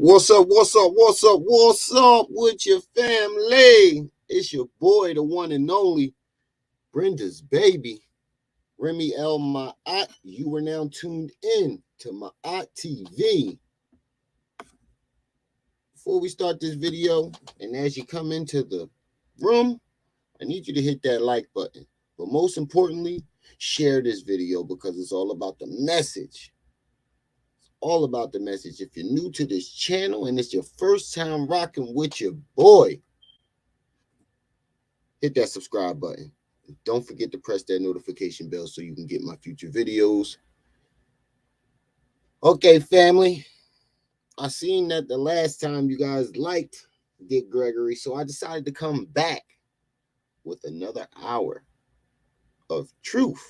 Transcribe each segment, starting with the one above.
What's up? What's up? What's up? What's up with your family? It's your boy, the one and only Brenda's baby, Remy L. Ma'at. You are now tuned in to Ma'at TV. Before we start this video, and as you come into the room, I need you to hit that like button. But most importantly, share this video because it's all about the message. All about the message. If you're new to this channel and it's your first time rocking with your boy, hit that subscribe button. Don't forget to press that notification bell so you can get my future videos. Okay, family. I seen that the last time you guys liked Dick Gregory, so I decided to come back with another hour of truth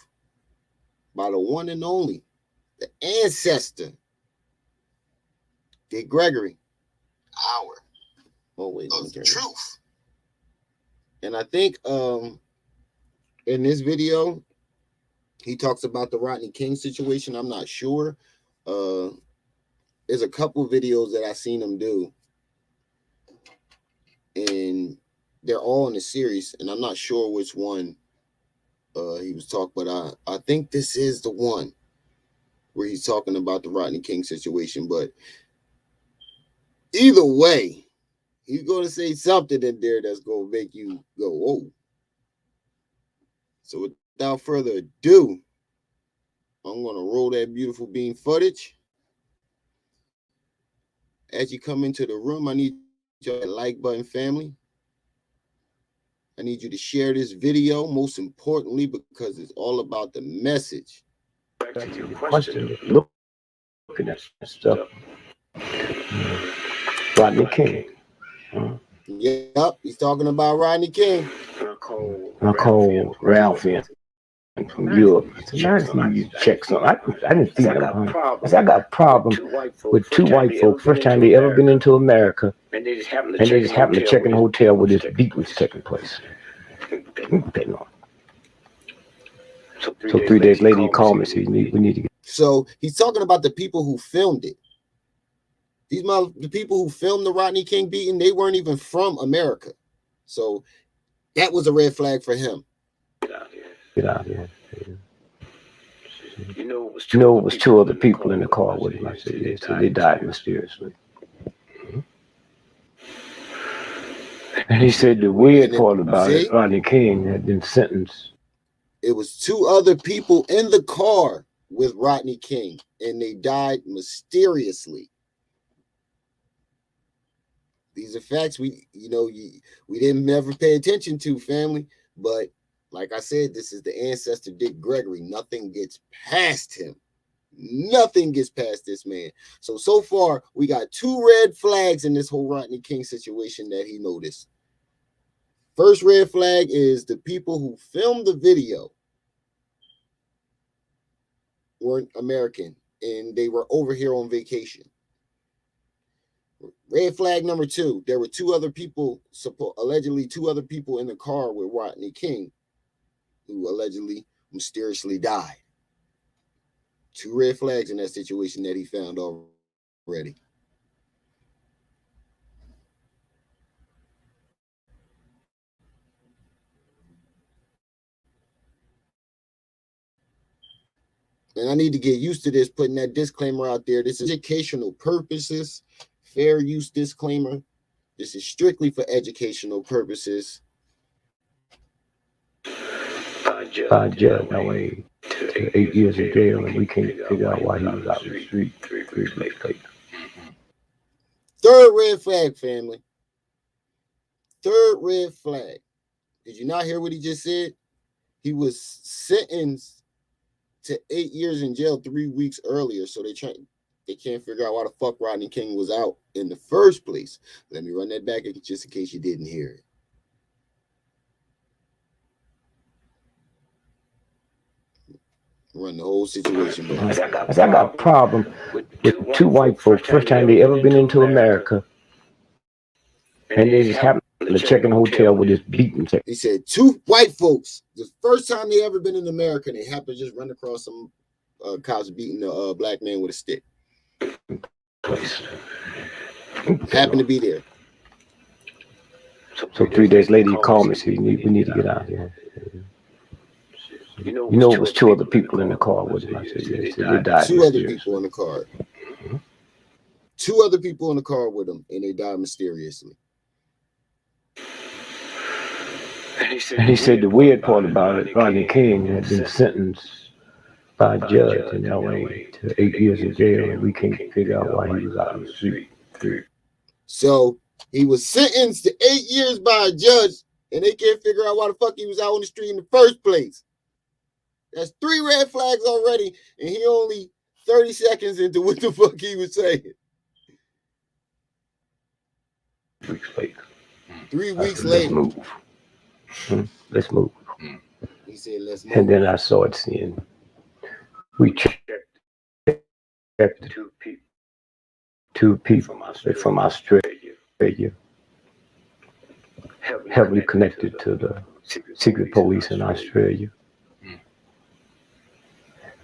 by the one and only, the ancestor, Dick Gregory. Hour. Oh, wait, of truth. And I think in this video, he talks about the Rodney King situation. I'm not sure. There's a couple videos that I've seen him do, and they're all in the series, and I'm not sure which one he was talking, but I think this is the one where he's talking about the Rodney King situation. But either way, he's going to say something in there that's going to make you go, whoa. So without further ado, I'm going to roll that beautiful beam footage. As you come into the room, I need your like button, family. I need you to share this video, most importantly, because it's all about the message. Back to your question. Looking at stuff. Rodney King. Yep, he's talking about Rodney King. I called Ralph in from Europe. You check something. I didn't see them. I said, I got a problem with two white folks. First time they ever been into America. And they just happened to check in a hotel where this beat was taking place. So 3 days later, he called me and said, we need to get. So he's talking about the people who filmed it. The people who filmed the Rodney King beating, they weren't even from America. So that was a red flag for him. Get out here. You know, it was two other people in the car with him. I said, yeah, so they died mysteriously. And he said the weird part about it, Rodney King had been sentenced. It was two other people in the car with Rodney King, and they died mysteriously. These are facts we didn't never pay attention to, family. But like I said, this is the ancestor Dick Gregory. Nothing gets past him. Nothing gets past this man. So far, we got two red flags in this whole Rodney King situation that he noticed. First red flag is the people who filmed the video weren't American, and they were over here on vacation. Red flag number two, there were two other people, allegedly two other people in the car with Rodney King who allegedly mysteriously died. Two red flags in that situation that he found already. And I need to get used to this, putting that disclaimer out there. This is educational purposes, fair use disclaimer. This is strictly for educational purposes. Judge, that way to 8 years in jail, and we can't figure out why he was out in the street 3 weeks later. Third red flag, family. Third red flag. Did you not hear what he just said? He was sentenced to 8 years in jail 3 weeks earlier, so they can't figure out why the fuck Rodney King was out in the first place. Let me run that back just in case you didn't hear it. Run the whole situation back. I got a problem with two white folks. First time they ever been into America, and they just happened to check in a hotel with this beating. He said two white folks, the first time they ever been in America, they happened to just run across some cops beating a black man with a stick. happened to be there. So 3 days later, he called me and said, we need to get out here. You know, it was 2 other people in the car with him. I said, yeah. He said, they died. 2 other people in the car. 2 other people in the car with him, and they died mysteriously. And he said the weird part about it, Rodney King had been sentenced by a judge in L.A. to 8 years in jail, and we can't figure out why he was out on the street. So he was sentenced to 8 years by a judge, and they can't figure out why the fuck he was out on the street in the first place. That's 3 red flags already, and he only 30 seconds into what the fuck he was saying. 3 weeks later. 3 weeks later. Let's move. He said, let's move. And then I saw it saying, we checked 2 people from Australia, heavily connected to the secret police in Australia,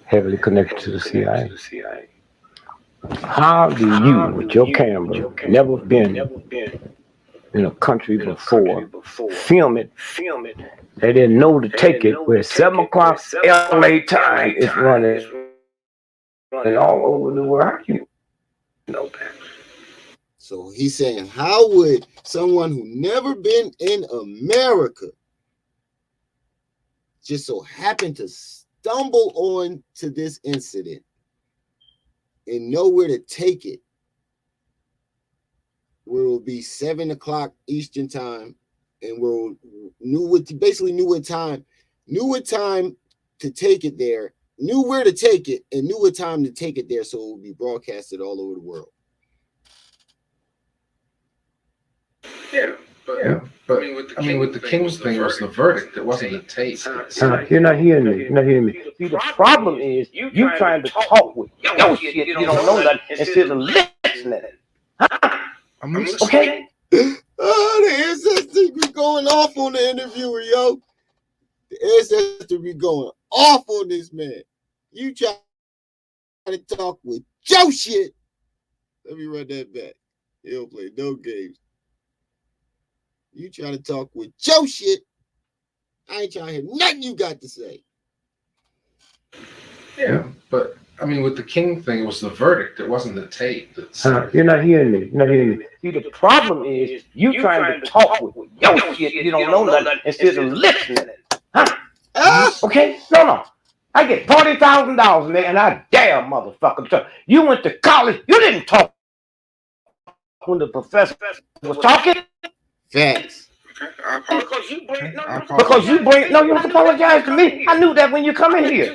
heavily connected to the CIA. How do you, with your camera, never been in a country before, film it? They didn't know to take it where 7 o'clock LA time is running all over the world. How do you know that? So he's saying, how would someone who never been in America just so happen to stumble on to this incident and know where to take it, where it will be 7 o'clock Eastern time, and we'll knew what time to take it there, knew where to take it, and knew what time to take it there, so it will be broadcasted all over the world. But I mean, with the King's thing, it was the verdict. It wasn't the tape. You're not hearing me. See, the problem is you trying to talk with your shit. You don't know that instead of listening. I'm listening. Okay. Oh, the ancestor be going off on the interviewer, yo. The ancestor be going off on this man. You try to talk with your shit. Let me run that back. He don't play no games. You trying to talk with your shit. I ain't trying to hear nothing you got to say. Yeah, but I mean, with the King thing, it was the verdict. It wasn't the tape. You're not hearing me. See, the problem is you trying to talk with your shit. You don't know nothing instead of listening. Okay? No. I get $40,000 in there, and I dare motherfucker. You went to college. You didn't talk when the professor was talking. Facts. Because you you have to apologize to me. I knew that when you come in here.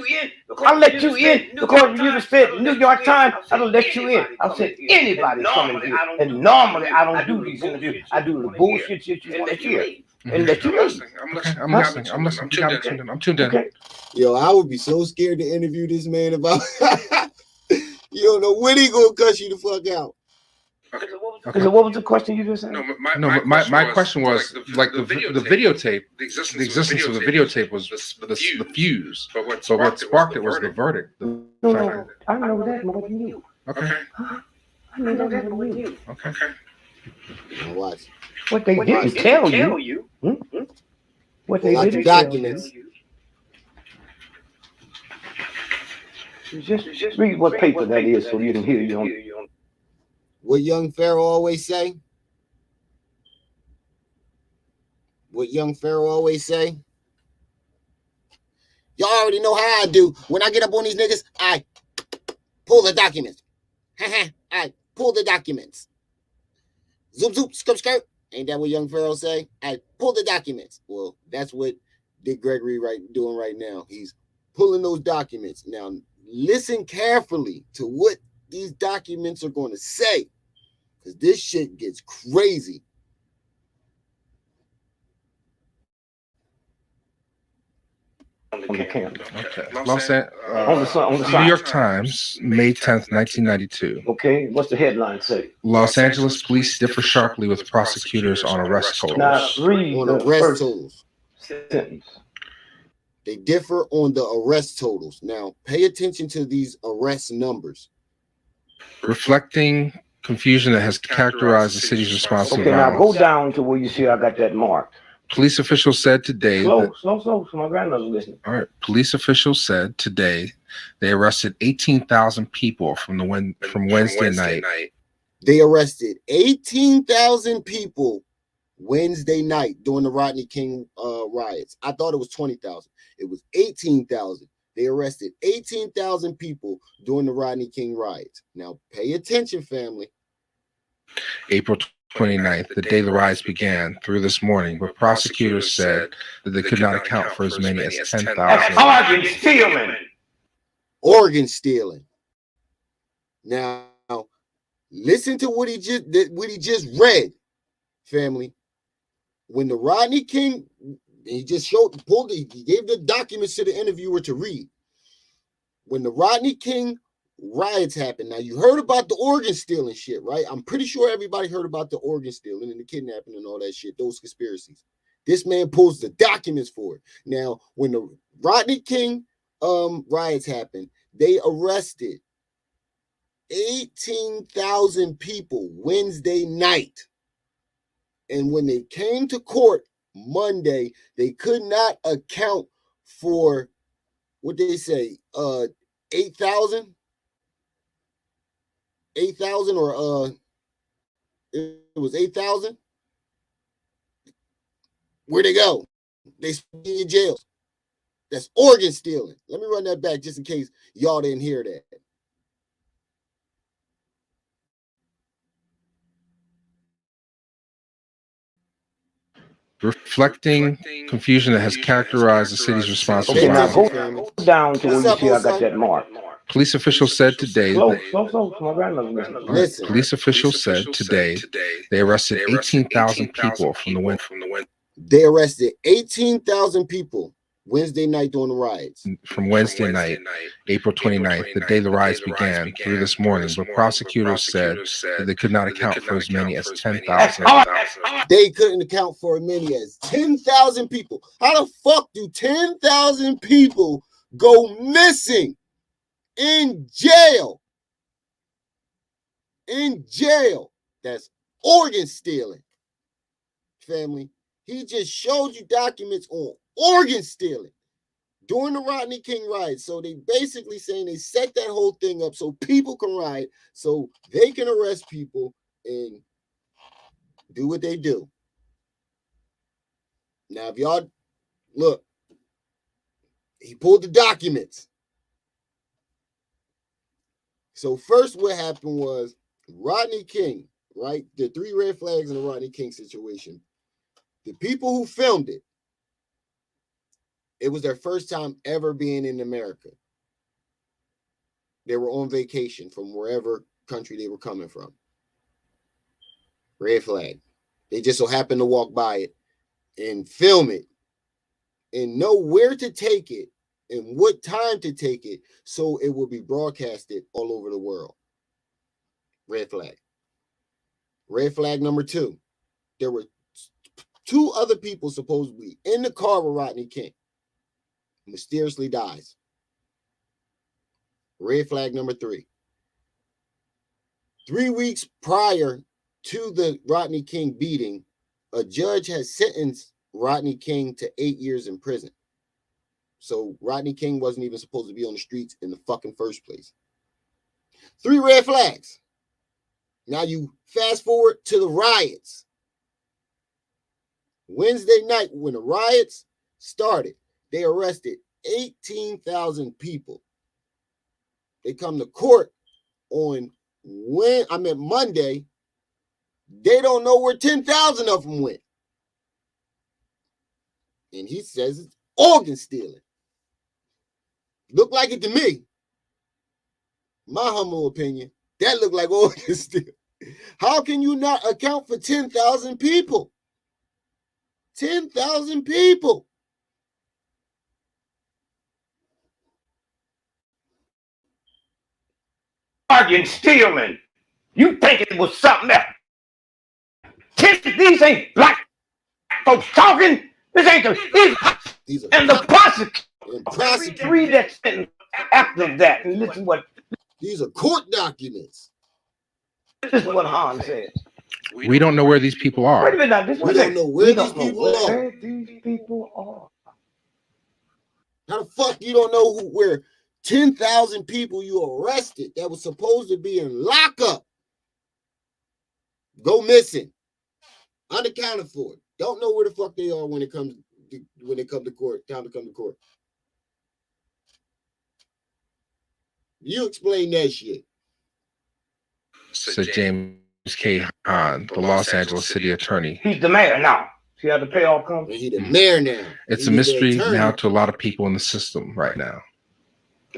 I'll let you in because you just said New York Times. I'll let you in. I said anybody coming here. And normally I don't do these interviews. I do the bullshit shit you want to hear. And let you in. I'm listening. I'm tuned in. Okay. Yo, I would be so scared to interview this man about. You don't know when he gonna cuss you the fuck out. Okay. So what was the question you just said? My question was like the videotape. The existence of the videotape was the fuse. But what sparked it was the verdict. No, I know that more than you. Okay. I know that more than you. Okay. Now watch. What they didn't tell you. What they didn't tell you. Just read what paper that is so you can hear you. What young Pharaoh always say? Y'all already know how I do. When I get up on these niggas, I pull the documents. I pull the documents. Zoop, zoop, skirt, skirt. Ain't that what young Pharaoh say? I pull the documents. Well, that's what Dick Gregory doing right now. He's pulling those documents. Now, listen carefully to what these documents are going to say. Because this shit gets crazy. On the camera. Okay. New York Times, May 10th, 1992. Okay, what's the headline say? Los Angeles police differ sharply with prosecutors on arrest totals. Now read on the arrest first totals. sentence. They differ on the arrest totals. Now, pay attention to these arrest numbers. Reflecting confusion that has characterized the city's response to Okay, now violence. go down to where you see I got that marked. Police officials said today. Slow, so my grandmother's listening. All right. Police officials said today they arrested 18,000 people from Wednesday night. They arrested 18,000 people Wednesday night during the Rodney King riots. I thought it was 20,000. It was 18,000. They arrested 18,000 people during the Rodney King riots. Now, pay attention, family. April 29th, the day the riots began, through this morning, but prosecutors said that they could not account for as many as 10,000. Organ stealing. Organ stealing. Now, listen to what he just read, family. When the Rodney King, he just he gave the documents to the interviewer to read. When the Rodney King riots happened, now you heard about the organ stealing shit, right? I'm pretty sure everybody heard about the organ stealing and the kidnapping and all that shit, those conspiracies. This man pulls the documents for it. Now, when the Rodney King riots happened, they arrested 18,000 people Wednesday night. And when they came to court Monday, they could not account for what they say, 8,000? 8,000 or it was 8,000? Where'd they go? They in your jails. That's organ stealing. Let me run that back just in case y'all didn't hear that. Reflecting confusion that has characterized the city's response to Okay, now violence. go down to where you see I got that marked. Police officials said today. Slow, my grandmother's listening. Listen. Police officials said today they arrested 18,000 people from the. They arrested 18,000 people Wednesday night during the riots. From Wednesday night, April 29th, the day the riots began, through this morning, but prosecutors said that they could not account for as many as 10,000. They couldn't account for as many as 10,000 people. How the fuck do 10,000 people go missing in jail? In jail. That's organ stealing. Family, he just showed you documents on organ stealing during the Rodney King riot. So they basically saying they set that whole thing up so people can riot, so they can arrest people and do what they do. Now, if y'all look, he pulled the documents. So first what happened was Rodney King, right? The 3 red flags in the Rodney King situation. The people who filmed it, it was their first time ever being in America. They were on vacation from wherever country they were coming from. Red flag. They just so happened to walk by it and film it and know where to take it and what time to take it so it will be broadcasted all over the world. Red flag. Red flag number 2. There were 2 other people supposedly in the car with Rodney King. Mysteriously dies. Red flag number 3. 3 weeks prior to the Rodney King beating, a judge has sentenced Rodney King to 8 years in prison. So Rodney King wasn't even supposed to be on the streets in the fucking first place. 3 red flags. Now you fast forward to the riots. Wednesday night when the riots started, they arrested 18,000 people. They come to court on Monday. They don't know where 10,000 of them went. And he says it's organ stealing. Look like it to me. My humble opinion, that looked like organ stealing. How can you not account for 10,000 people? 10,000 people. Organ stealing. You think it was something else? These ain't black folks talking. This ain't These are and the prosecutor. Read that sentence after that and listen what. These are court documents. This is what Han said. We don't know where these people are. Wait a minute now. This We don't know where these people are. How the fuck you don't know where 10,000 people you arrested that was supposed to be in lockup go missing, unaccounted for? Don't know where the fuck they are when it comes to court. Time to come to court. You explain that shit. Said James K. Hahn, the Los Angeles city attorney. He's the mayor now. See how the payoff comes? And he the mayor now. It's a mystery now to a lot of people in the system right now.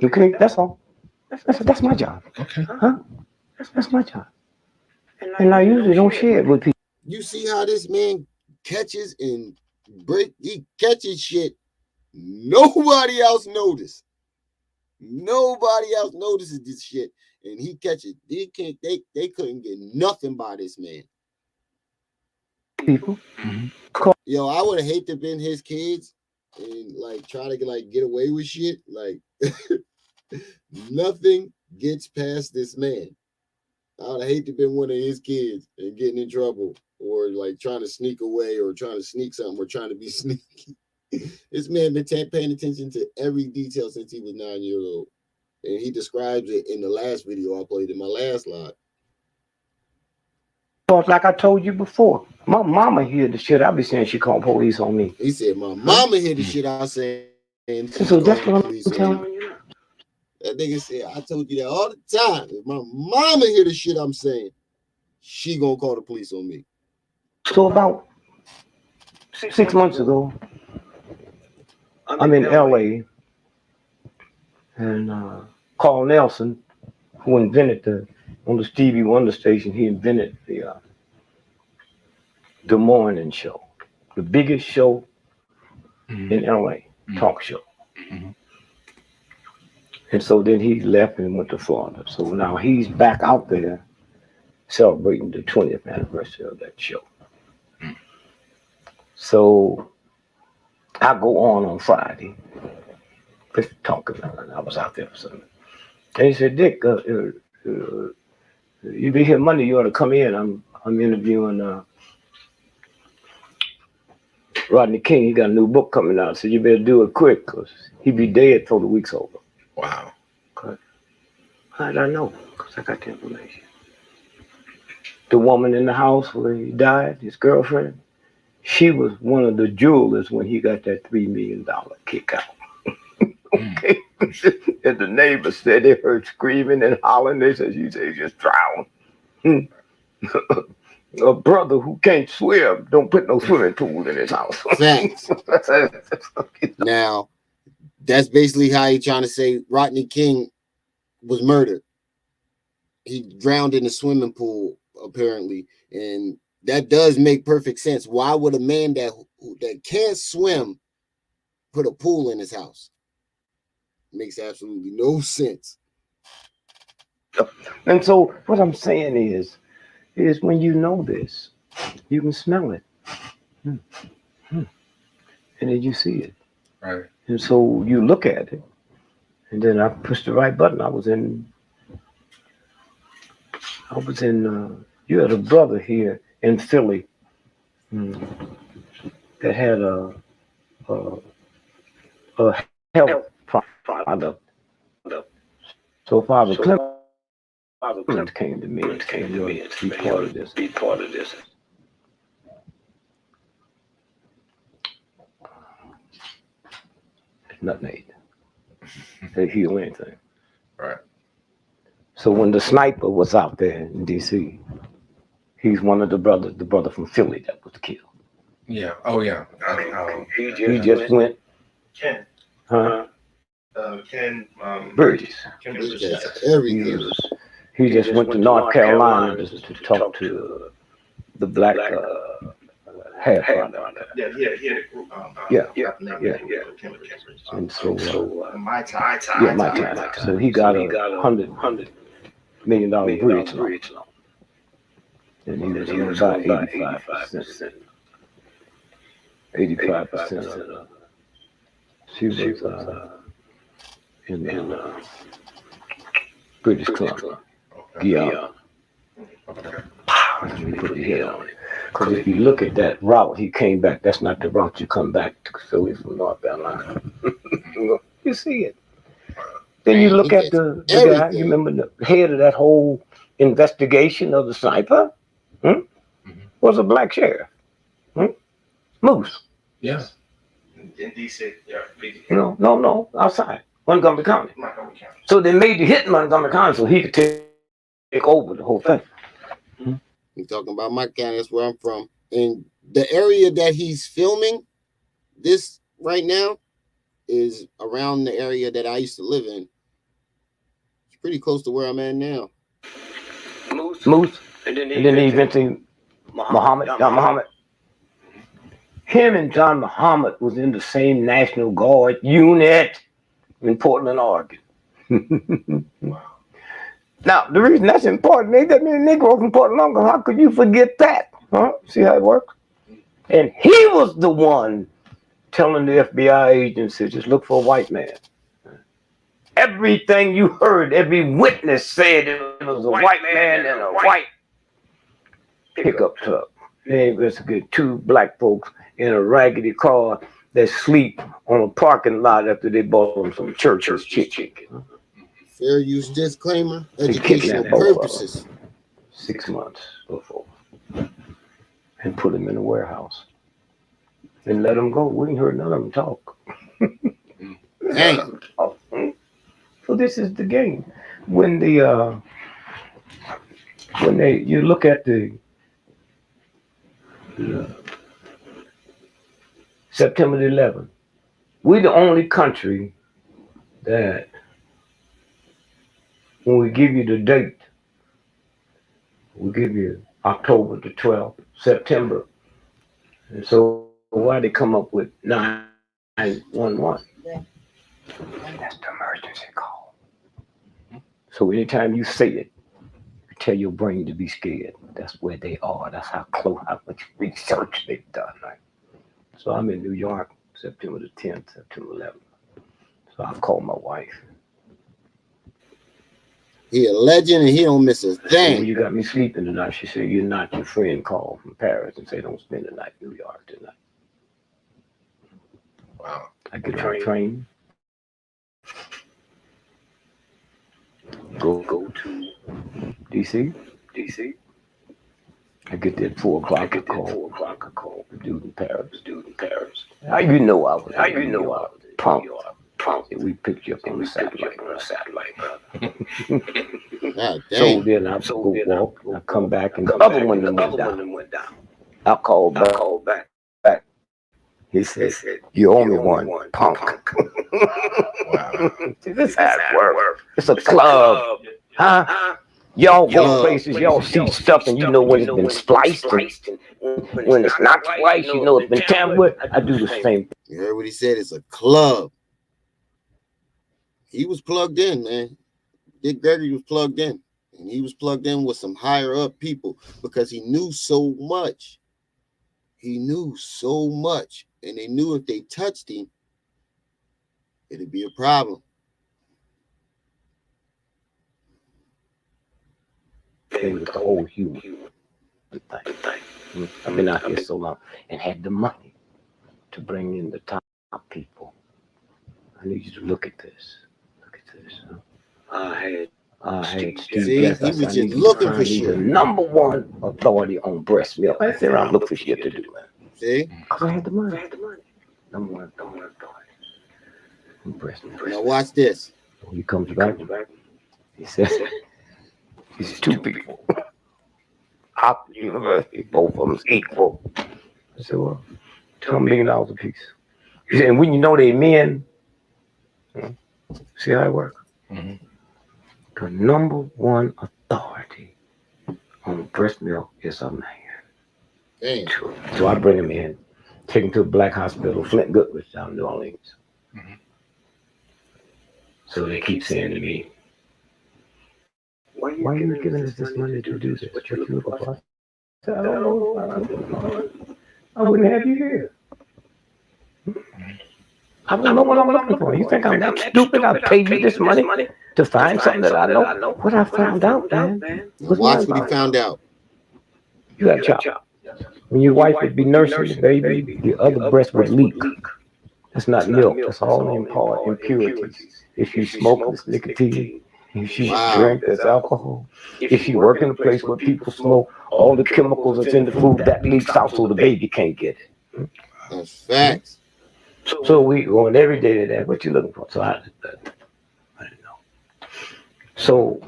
Okay, that's all. That's my job. Okay. Huh? That's my job. And I usually don't share it with people. You see how this man catches he catches shit nobody else noticed. Nobody else notices this shit, and he catches. They couldn't get nothing by this man. People. Mm-hmm. Yo, I would have hated to have been his kids and like try to get away with shit. Like nothing gets past this man. I would hate to have been one of his kids and getting in trouble or like trying to sneak away or trying to sneak something or trying to be sneaky. This man been paying attention to every detail since he was 9 years old. And he describes it in the last video I played in my last live. Like I told you before, my mama hear the shit I be saying she called police on me. He said, my mama hear the shit I saying. So that's what I'm telling you. That nigga said, I told you that all the time. If my mama hear the shit I'm saying, she gonna call the police on me. So about 6 months ago, I'm in LA, and Carl Nelson, who invented on the Stevie Wonder station, he invented the morning show, the biggest show in LA, talk show. Mm-hmm. And so then he left and went to Florida. So now he's back out there celebrating the 20th anniversary of that show. So I go on Friday, just talking. I was out there for something. And he said, Dick, you be here Monday, you ought to come in. I'm interviewing Rodney King. He got a new book coming out, so you better do it quick, because he be dead before the week's over. Wow. How did I know? Because I got the information. The woman in the house where he died, his girlfriend, she was one of the jewelers when he got that $3 million kick out. Okay. And the neighbors said they heard screaming and hollering. They said, you say just drowned. A brother who can't swim don't put no swimming pool in his house. Thanks. Now, that's basically how he trying to say Rodney King was murdered. He drowned in a swimming pool, apparently, and that does make perfect sense. Why would a man that can't swim put a pool in his house? Makes absolutely no sense. And so what I'm saying is when you know this, you can smell it. And then you see it. Right. And so you look at it, and then I pushed the right button. I was in you had a brother here in Philly that had a health problem. So Father Clement came to me and be part of this. Nothing they heal anything. Right. So when the sniper was out there in DC, he's one of the brother from Philly that was killed. Yeah. Oh yeah. He just went. Ken. Burgess. Everything. He just went to North Carolina to talk to the black half. Yeah, he had a group. And so my time. So he got a $100 million bridge loan. And he was about 85%. 85%. She was in British Columbia, Guyana. Pow, and you put your head on it. Because if you look at that route, he came back. That's not the route you come back to Philly from North Carolina. You see it. Then you look at the guy, you remember the head of that whole investigation of the sniper? Was a black sheriff. Moose. Yes. In DC, yeah. No, outside. Montgomery County. So they made the hit in Montgomery County so he could take over the whole thing. You're talking about my county, that's where I'm from. And the area that he's filming this right now is around the area that I used to live in. It's pretty close to where I'm at now. Moose. And then eventually John Muhammad. Him and John Muhammad was in the same National Guard unit in Portland, Oregon. Now, the reason that's important ain't that many Negroes in Portland, Oregon. How could you forget that? Huh? See how it works? And he was the one telling the FBI agency, just look for a white man. Everything you heard, every witness said it was a white man and a white pickup truck. They investigated 2 black folks in a raggedy car that sleep on a parking lot after they bought them some Church's chicken. Fair use disclaimer, educational purposes. 6 months before. And put them in a warehouse. And let them go. We ain't heard none of them talk. Damn. So this is the game. When you look at the September 11th, we're the only country that when we give you the date, we give you October the 12th, September. And so why they come up with 911? That's the emergency call. So anytime you say it, you tell your brain to be scared. That's where they are. That's how much research they've done. Right? So I'm in New York, September the 10th, September 11th. So I called my wife. He a legend and he don't miss a thing. Well, you got me sleeping tonight. She said, you're not your friend. Call from Paris and say, don't spend the night in New York tonight. Wow. I get on a train. Go to DC. I get there at 4 o'clock. I call the dude in Paris. How you know I was pumped. We picked you up on the satellite. God So damn. then I go walk. I come back and the other one went down. I called back. He said, you owe me one, punk. Wow. This is how it works. It's a club. Huh? Y'all go places, y'all see stuff, and you know when it's been spliced. And when it's not spliced, you know it's been tampered with. I do the same thing. You heard what he said? It's a club. He was plugged in, man. Dick Gregory was plugged in. And he was plugged in with some higher up people because he knew so much. He knew so much. And they knew if they touched him, it'd be a problem. With the whole human thing. I've been out here so long and had the money to bring in the top people. I need you to look at this. I had Steve. See, he was just looking for shit. The number one authority on breast milk. I said, I'm looking for shit to do, man. See? Because I had the money. Number one authority on breast milk. Now watch this. When he comes back, he said, these 2 people. Hop University, both of them's equal. I said, well, $2 million a piece. He said, and when you know they men, see how it works? Mm-hmm. The number one authority on breast milk is a man. Damn. So I bring him in, take him to a black hospital, Flint Goodrich down in New Orleans. Mm-hmm. So they keep saying to me, why are you giving us this money to do this? What you looking for? I said, I don't know. I wouldn't have you here. I don't know what I'm looking for. You think I'm that stupid? I paid you this money to find something that I know? What I found out, man. Now watch what he found out. You got chopped. When your wife would be nursing the baby, the other breast would leak. That's not milk. That's all impurities. If you smoke, it's nicotine. If you drink, that's alcohol. If you work in a place where people smoke, all the chemicals that's in the food, that leaks out so the baby can't get it. That's facts. So we going every day to that. What you looking for? So I didn't know. So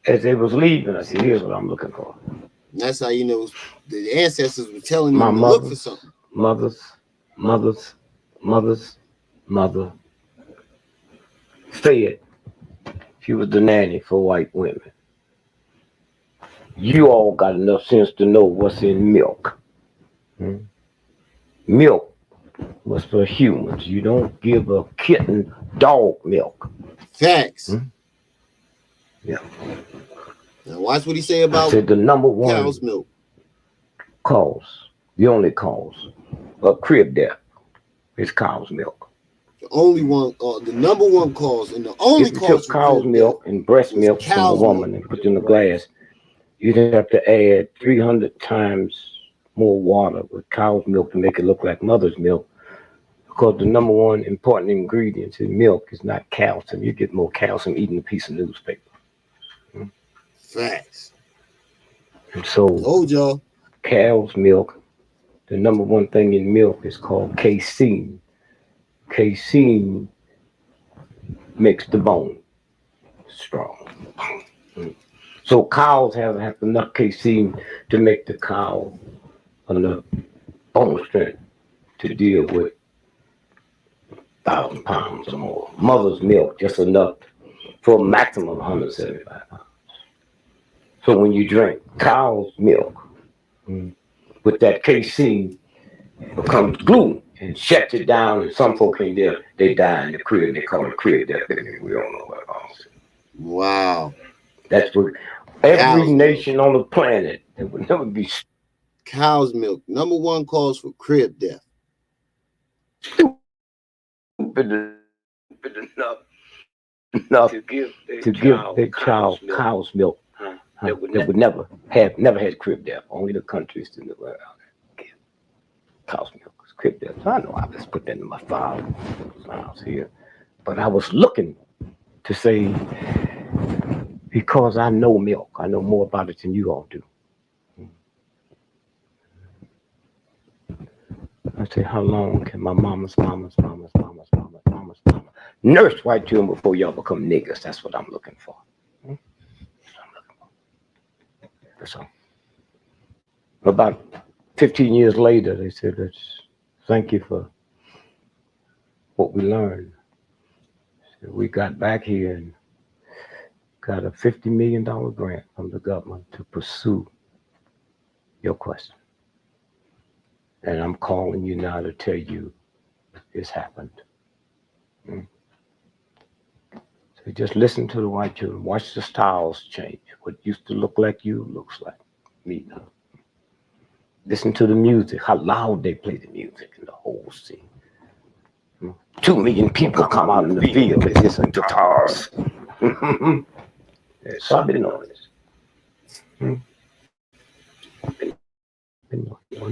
as they was leaving, I said, here's what I'm looking for. And that's how you know the ancestors were telling them to look for something. Mother said she was the nanny for white women. You all got enough sense to know what's in milk. Milk was for humans. You don't give a kitten dog milk. Facts. Yeah. Now watch what he say about I said the number one cow's milk. Cause, the only cause of crib death is cow's milk. The only one, the number one cause, and the only if you cause took cow's milk and breast milk from a woman and put it in a glass, you'd have to add 300 times more water with cow's milk to make it look like mother's milk, because the number one important ingredient in milk is not calcium. You get more calcium eating a piece of newspaper. Facts. And so, told y'all, cow's milk, the number one thing in milk is called casein. Casein makes the bone strong. So cows have enough casein to make the cow enough bone strength to deal with 1,000 pounds or more. Mother's milk just enough for a maximum of 175 pounds. So when you drink cow's milk with that casein, it becomes glue and shuts it down, and some folk in there, they die in the crib, they call it crib death. We don't know what else. Wow. That's what every nation on the planet, it would never be. Cow's milk, number one cause for crib death. Stupid enough to give their child cow's milk. That would never had crib death. Only the countries in the world give cow's milk. Crib death. So I know I just put that in my files here, but I was looking to say, because I know milk, I know more about it than you all do. I say, how long can my mama's nurse white children before y'all become niggas? That's what I'm looking for. That's all. About 15 years later, they said, thank you for what we learned. So we got back here and got a $50 million grant from the government to pursue your question. And I'm calling you now to tell you it's happened. So just listen to the white children. Watch the styles change. What used to look like you looks like me now. Listen to the music, how loud they play the music in the whole scene. 2 million people come out in the field with this and guitars. So I've been on this.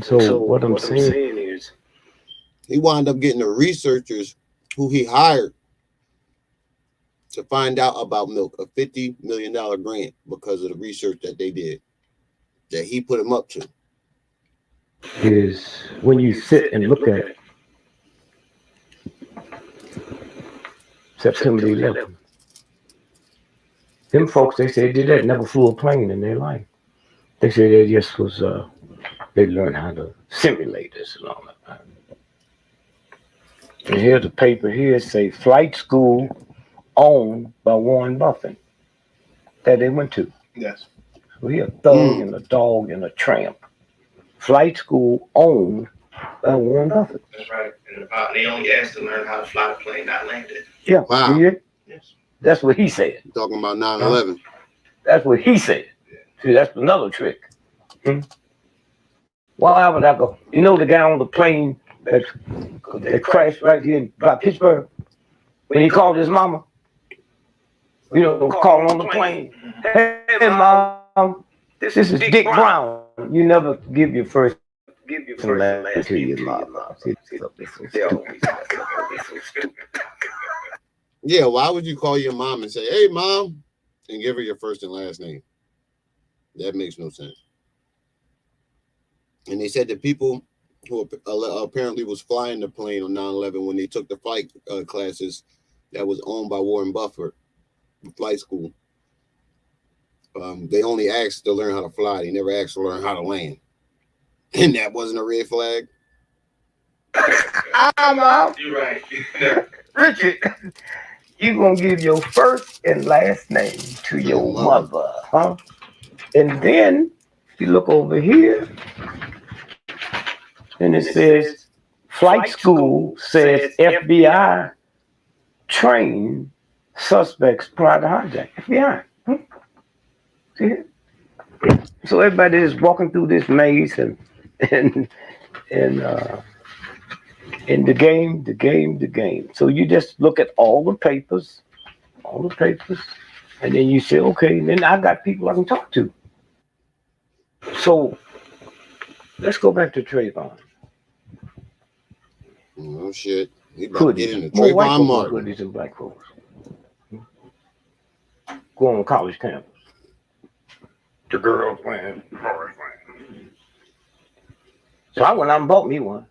So what I'm saying is, he wound up getting the researchers who he hired to find out about milk, a $50 million grant, because of the research that they did, that he put him up to. Is when you sit and look at September the 11th, them folks, they said they never flew a plane in their life. They said they just was, they learned how to simulate this and all that. And here's the paper here, say flight school owned by Warren Buffett that they went to. Yes. So he a thug and a dog and a tramp. Flight school owned by Warren Buffett. That's right. And they only asked to learn how to fly the plane, not land it. Yeah. Wow. Yes. That's what he said. You're talking about 9/11. That's what he said. See, that's another trick. Why would I go? You know, the guy on the plane that crashed right here by Pittsburgh. When he called his mama, calling on the plane. Hey, mom, this is Dick Brown. You never give your first and last name to your mama. Yeah, why would you call your mom and say, "Hey, mom," and give her your first and last name? That makes no sense. And they said the people who apparently was flying the plane on 9/11 when they took the flight classes that was owned by Warren Buffett, the flight school. They only asked to learn how to fly. They never asked to learn how to land. And that wasn't a red flag. Mom. You're right. Richard, you gonna give your first and last name to your mother, huh? And then you look over here, and it says flight school says FBI trained suspects prior to hijack. FBI. See it? So everybody is walking through this maze and the game. So you just look at all the papers, and then you say, okay, then I got people I can talk to. So let's go back to Trayvon. Oh shit. We about to get into More white Trayvon folks Martin. hoodies than black folks. Going on college campus. The girls wearing. So I went out and bought me one.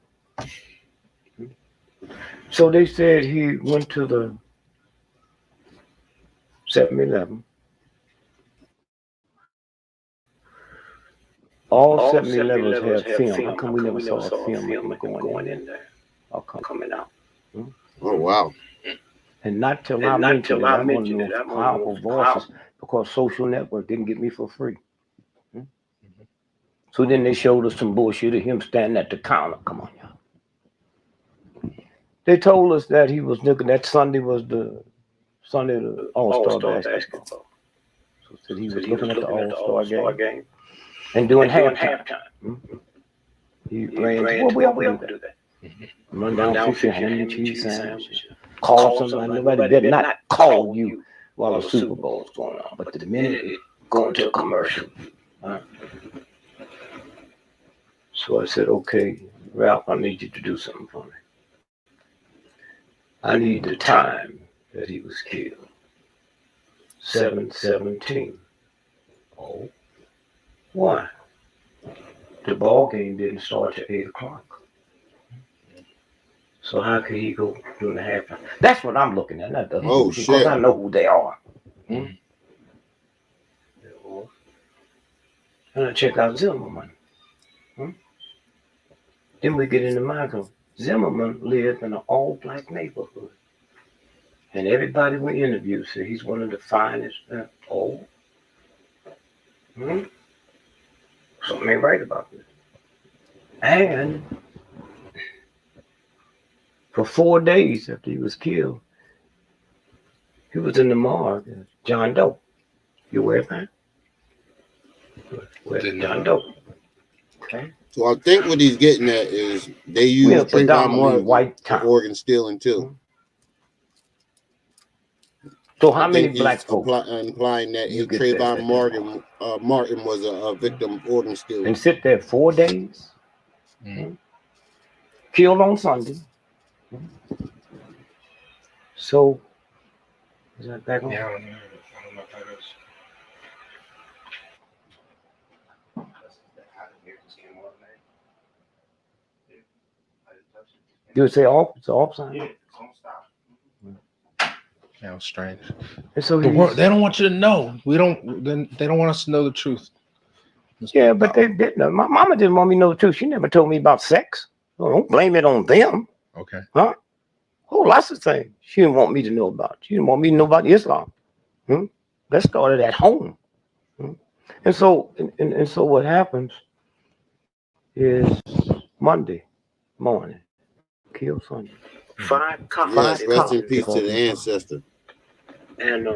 So they said he went to the 7-Eleven. All 7-Elevens have film. How come we never saw a film of him going in there or coming out? Oh wow. And not till I mentioned it, I'm one of the most powerful voices because Social Network didn't get me for free. So then they showed us some bullshit of him standing at the counter. Come on, y'all. They told us that he was looking, that Sunday was the Sunday of the All-Star basketball. So said he was looking at the All-Star game and doing halftime. He ran, well, we all do that. Run down 50 ham and cheese sandwich. Call somebody. Nobody better not call you while the Super Bowl's going on. But the minute it going to a commercial. So I said, okay, Ralph, I need you to do something for me. I need the time that he was killed. 7/17. Oh. Why? The ball game didn't start till 8 o'clock. So how could he go during the halftime? That's what I'm looking at, not the other shit. Because I know who they are. And I check out Zimmerman. Then we get into Michael. Zimmerman lived in an all-black neighborhood. And everybody we interviewed said he's one of the finest. Something ain't right about this. And for 4 days after he was killed, he was in the morgue as John Doe. You aware of that? John Doe. Okay. So I think what he's getting at is they use predominantly white for organ stealing too. So how many black folks? Implying that Trayvon Martin was a victim of organ stealing. And sit there 4 days. Killed on Sunday. So is that back on? Yeah, I don't know what that is. You would say off? It's off sign? Yeah, it's on stop. That was strange. And so they don't want you to know. They don't want us to know the truth. Yeah, but they didn't. My mama didn't want me to know the truth. She never told me about sex. Well, don't blame it on them. Okay. Huh? Oh, lots of things she didn't want me to know about. She didn't want me to know about Islam. That started at home. And so what happens is Monday morning, kill Sunday. Yes, rest in peace to the ancestor. And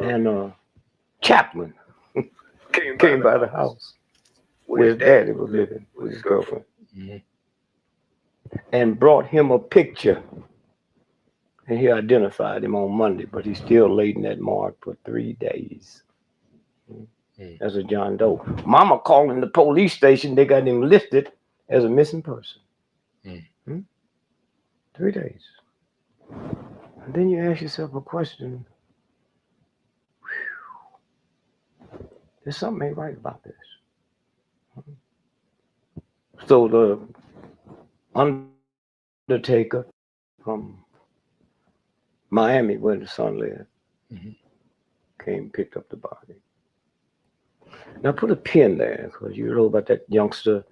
Chaplain came by the house where his daddy was living with his girlfriend. and brought him a picture. And he identified him on Monday, but he still laid in that morgue for 3 days. As a John Doe. Mama calling the police station, they got him listed as a missing person. 3 days. And then you ask yourself a question. There's something ain't right about this. So the undertaker from Miami, where the son lived, came, picked up the body. Now put a pin there, because you know about that youngster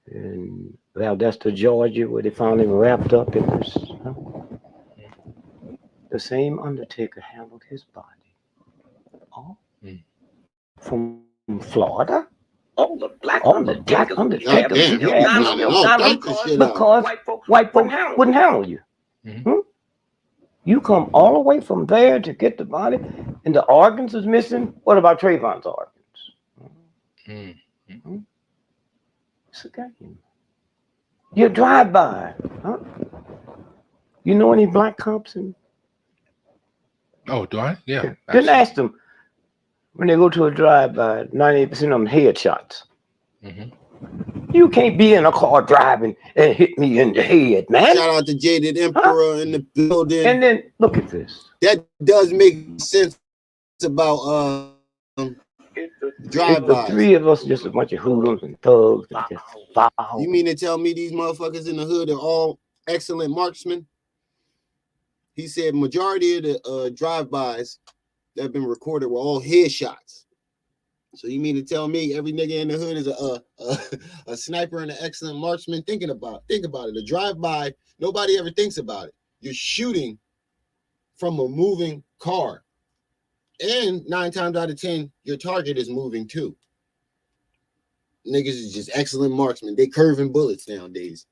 in Valdosta, Georgia, where they found him wrapped up in this. The same undertaker handled his body. Oh, from Florida? All the black undertakers because white folks wouldn't handle you. You come all the way from there to get the body, and the organs is missing. What about Trayvon's organs? It's a game. You drive by. You know any black cops? Oh, do I? Yeah. Didn't ask them when they go to a drive-by. 98% of them headshots. You can't be in a car driving and hit me in the head, man. Shout out to Jaded Emperor in the building. And then look at this. That does make sense about drive-bys. The three of us just a bunch of hoodlums and thugs and just foul. You mean to tell me these motherfuckers in the hood are all excellent marksmen? He said majority of the drive-bys that have been recorded were all headshots. So you mean to tell me every nigga in the hood is a sniper and an excellent marksman? Think about it. A drive-by, nobody ever thinks about it. You're shooting from a moving car. And 9 times out of 10, your target is moving too. Niggas is just excellent marksmen. They curving bullets nowadays.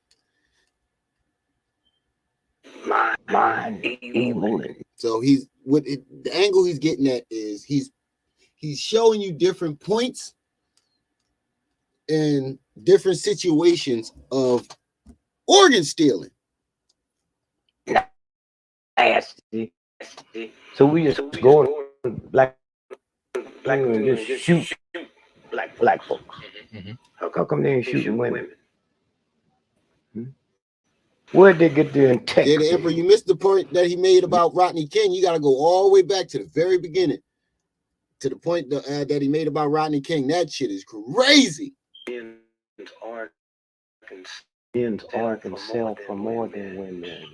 Mind evil. So the angle he's getting at is he's showing you different points and different situations of organ stealing. Nasty. So we just go black and just shoot black folks. How come they ain't shooting women? Where'd they get the integrity? Yeah, the Emperor, you missed the point that he made about Rodney King. You got to go all the way back to the very beginning. To the point that he made about Rodney King. That shit is crazy. Men's are can sell for more than women.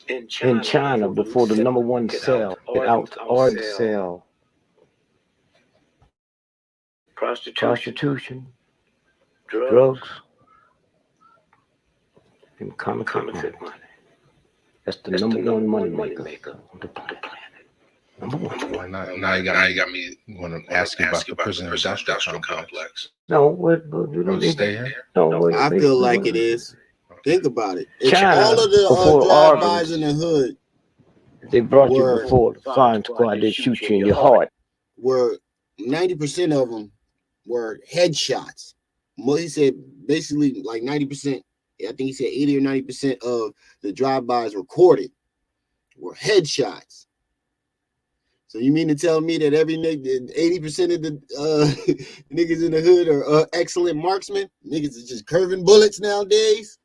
In China, before the number one sell, out art sell. Prostitution, drugs, and counterfeit money. That's the number one money maker on the planet. Well, now you got me want to ask you about the prison industrial complex. No, we don't stay here. No, I feel like it is. Think about it. It's China, all of the drive-bys in the hood. They brought you before the flying squad. They shoot you in your heart. Where 90% of them were headshots. Well, he said basically like 90%. I think he said 80 or 90% of the drive-bys recorded were headshots. So you mean to tell me that every nigga, 80% of the niggas in the hood are excellent marksmen? Niggas is just curving bullets nowadays?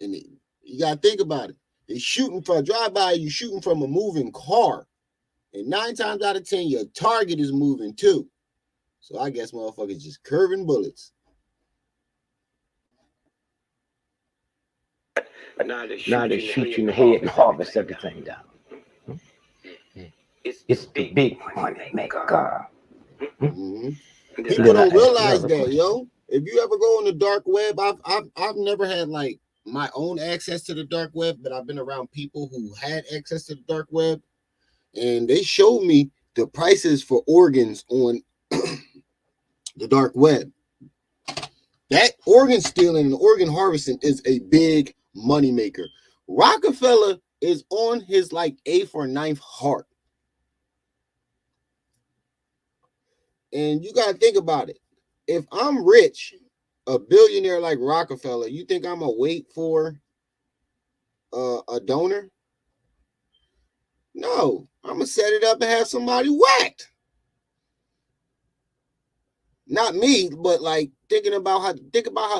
And you gotta think about it. They shooting for a drive-by, you shooting from a moving car. And 9 times out of 10, your target is moving too. So I guess motherfuckers just curving bullets. Now they shoot you in the head and harvest everything down. It's the big money maker. People don't realize that, yo. If you ever go on the dark web, I've never had like my own access to the dark web, but I've been around people who had access to the dark web, and they showed me the prices for organs on the dark web. That organ stealing and organ harvesting is a big money maker. Rockefeller is on his like 8th or 9th heart. And you got to think about it. If I'm rich a billionaire like Rockefeller, you think I'm gonna wait for a donor? No, I'm gonna set it up and have somebody whacked. Not me, but like think about how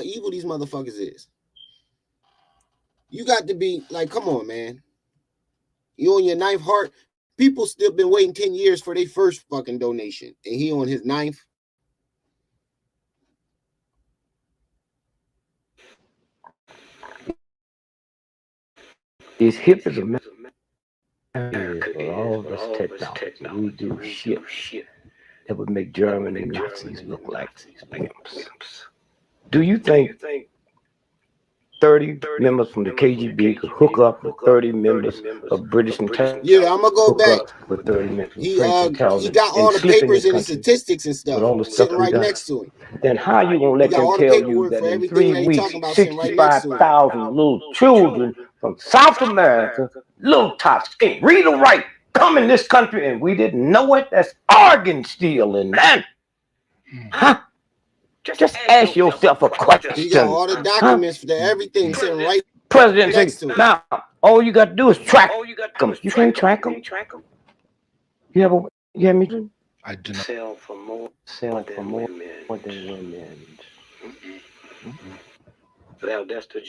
evil these motherfuckers is. You got to be like, come on, man. You on your ninth heart. People still been waiting 10 years for their first fucking donation, and he on his ninth. As hip as America is with all this technology, we do shit that would make German and Nazis look like wimps. Do you think 30 members from the KGB could hook up with 30 members of British intelligence? Yeah, I'm gonna go back. With 30 members of He French intelligence. he got all the papers and the statistics and stuff with all the stuff sitting right next to him. Then how you gonna let them tell you that in 3 weeks, 65,000 little children from South America, little tots, can't read or write, come in this country and we didn't know it? That's organ stealing, man. Huh? Just ask yourself a question. He got all the documents for everything sitting right President next says, to him. now, all you got to do is track them. You can't track them. You have me? I do not. Sell for more than women. Well, that's the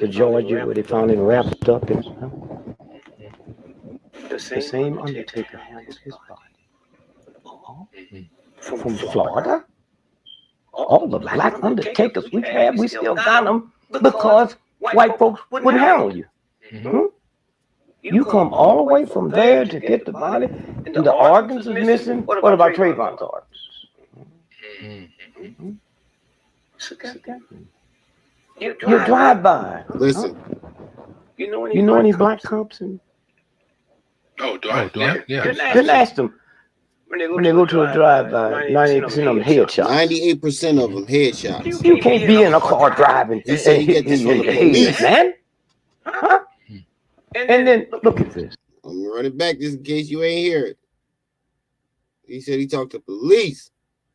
Georgia where they found him wrapped up in. The same undertaker handled his body. From Florida? All the black undertakers we had, we still got them because white folks wouldn't handle you. You come all the way from there to get the body, and the organs is missing. What about Trayvon's organs? You drive by. Listen. You know any black cops? Do I? Yeah. Just ask them. When they go to a drive-by, 98% of them headshots. 98% of them headshots. You can't be in a car driving and hit me in the head, man. Huh? And then, look at this. I'm running back just in case you ain't hear it. He said he talked to police.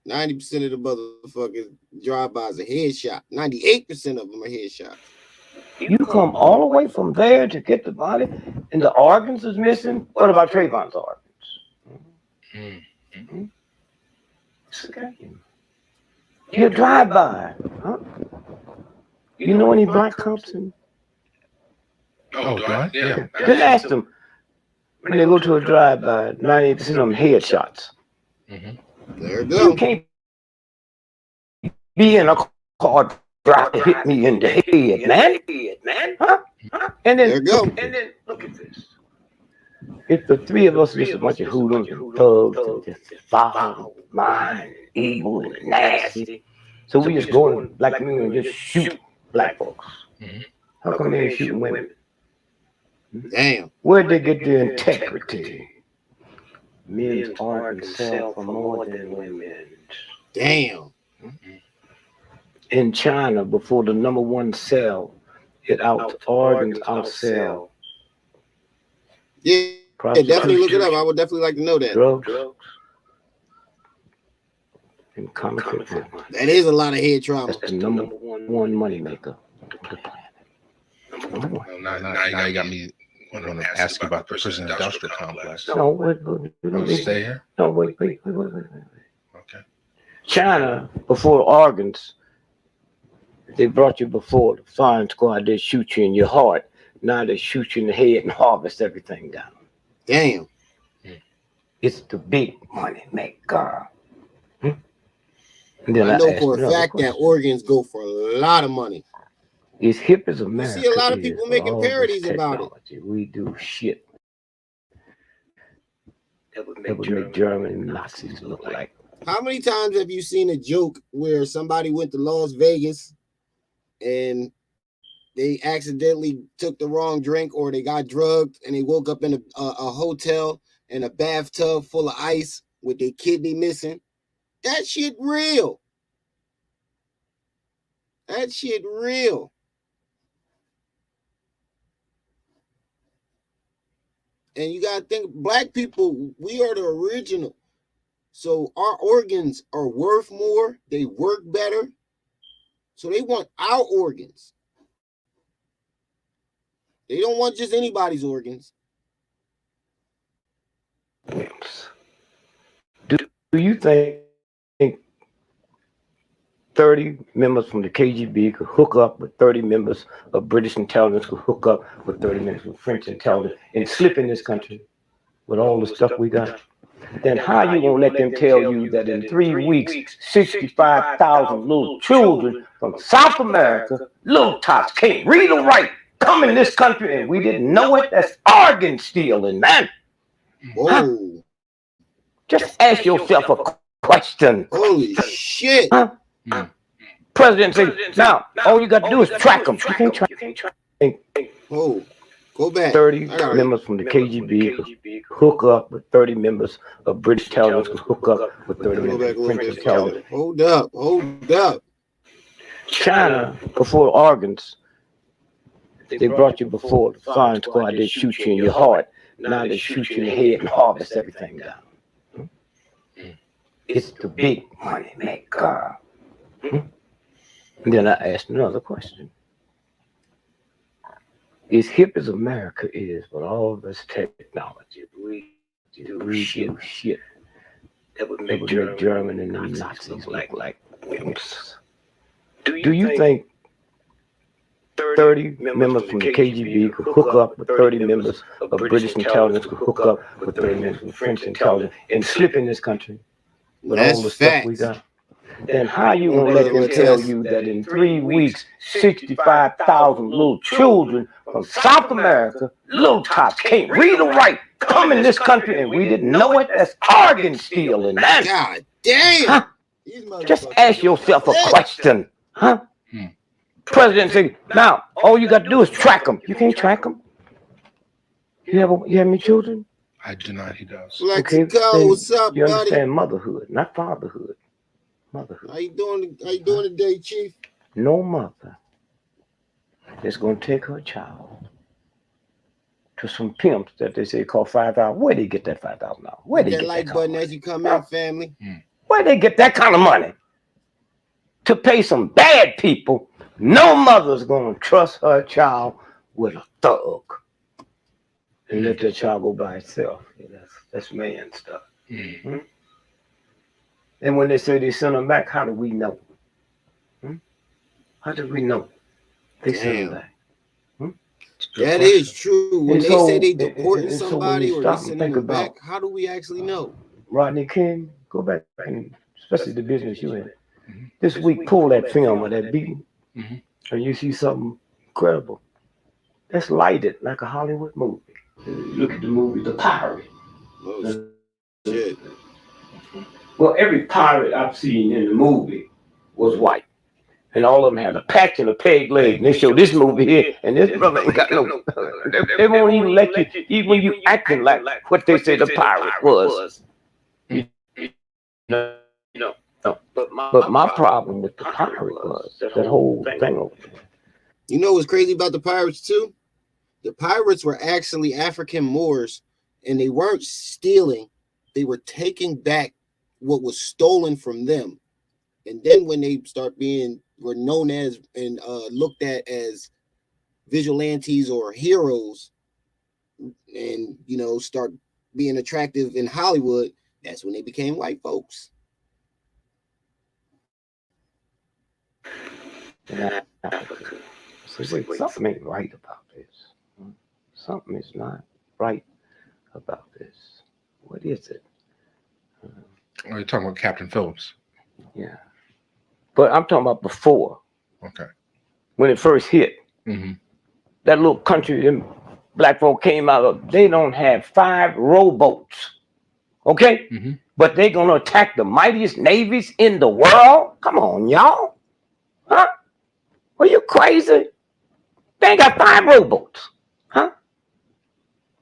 90% of the motherfuckers drive-bys are headshot. 98% of them are headshots. You come all the way from there to get the body, and the organs is missing. What about Trayvon's organs? You drive by, huh? You know any black cops? Do I? Yeah. Just ask them. When they go to a drive-by, 98% of them headshots. There you go. You can't be in a car driving hit me in the head, man. Huh? And then, there you go. And then look at this. If the three of us are just a bunch of hoodlums and thugs and just foul, mind, evil, and nasty, so we just go in black men and just shoot black folks. How come they ain't shooting women? Damn. Where'd they get their integrity? Men's organs sell for more than women's. Damn. In China, before the number one sell, organs outsell. Yeah, definitely look it up. I would definitely like to know that. Drugs and counterfeit. That is a lot of head trauma. That's the number one money maker on the planet. Well, now you got me wanting to ask you about the prison industrial complex. No, wait. Stay here. No, wait. Okay. China, before organs, they brought you before the firing squad. They shoot you in your heart. Now they shoot you in the head and harvest everything down. Damn. It's the big money maker. And then I know for a fact that organs go for a lot of money. As hip as America. You see a lot of people making parodies about it. We do shit that would make German and Nazis look like. How many times have you seen a joke where somebody went to Las Vegas and they accidentally took the wrong drink or they got drugged and they woke up in a hotel in a bathtub full of ice with their kidney missing? That shit real. That shit real. And you gotta think, black people, we are the original. So our organs are worth more. They work better. So they want our organs. They don't want just anybody's organs. Do you think 30 members from the KGB could hook up with 30 members of British intelligence, could hook up with 30 members of French intelligence and slip in this country with all the stuff we got? Then how you gonna let them tell you that in 3 weeks, 65,000 little children from South America, little tots, can't read or write, come in this country and we didn't know it? That's organ stealing, man. Whoa. Huh? Just ask yourself a question. Holy shit. Huh? President say, now, all you got to do is track them. You can't track them. Oh, go back. 30 members from the KGB could hook up with 30 members of British intelligence, could hook up with 30 members of French intelligence. Hold up. China, before organs, they brought you before the firing squad, they shoot you in your heart. Now they shoot you in the head and harvest everything down. It's the big money maker. And then I asked another question. As hip as America is, with all of this technology, we do shit that would make German and them Nazis look like wimps. Do you think 30 members from the KGB could hook up with 30 members of British intelligence, could hook up with 30 members of French intelligence and slip in this country with all the stuff we got? Then how you gonna let them tell you that in 3 weeks, 65,000 little children from South America, little tots, can't read or write, come in this country and we didn't know it? That's organ stealing, man. God damn. Huh? Just ask yourself a question. Huh? President say, now, all you got to do is track them. You can't track them. You have any children? I do not. He does. Okay, what's up, you buddy? understand motherhood, not fatherhood. Motherhood. How you doing today, Chief? No mother is going to take her child to some pimps that they say call $5,000. Where they get that $5,000? Where they that get like that button kind of as you come in, family? Where they get that kind of money to pay some bad people? No mother's going to trust her child with a thug and let that child go by itself. Yeah, that's man stuff. Mm-hmm. And when they say they send them back, how do we know? How do we know they send them back? That is true. When they say they deporting so somebody or they sending them back, how do we actually know? Rodney King, go back and especially the business you in. This week, pull that film of that beating, and you see something incredible. That's lighted like a Hollywood movie. Look at the movie, The Pirate. Oh, shit. Well, every pirate I've seen in the movie was white. And all of them had a patch and a peg leg. And they show this movie here, and this brother ain't got no. They won't even let you, even when you acting like what they say the pirate was. No. But my problem with the pirate was that whole thing over there. You know what's crazy about the pirates too? The pirates were actually African Moors, and they weren't stealing; they were taking back what was stolen from them. And then when they were known as and looked at as vigilantes or heroes, and start being attractive in Hollywood, that's when they became white folks. So wait, something ain't right about this. Something is not right about this. What is it? You're talking about Captain Phillips. Yeah. But I'm talking about before. Okay. When it first hit. That little country them black folk came out of, they don't have 5 rowboats. Okay? But they gonna attack the mightiest navies in the world? Come on, y'all. Huh? Are you crazy? They ain't got 5 rowboats. Huh?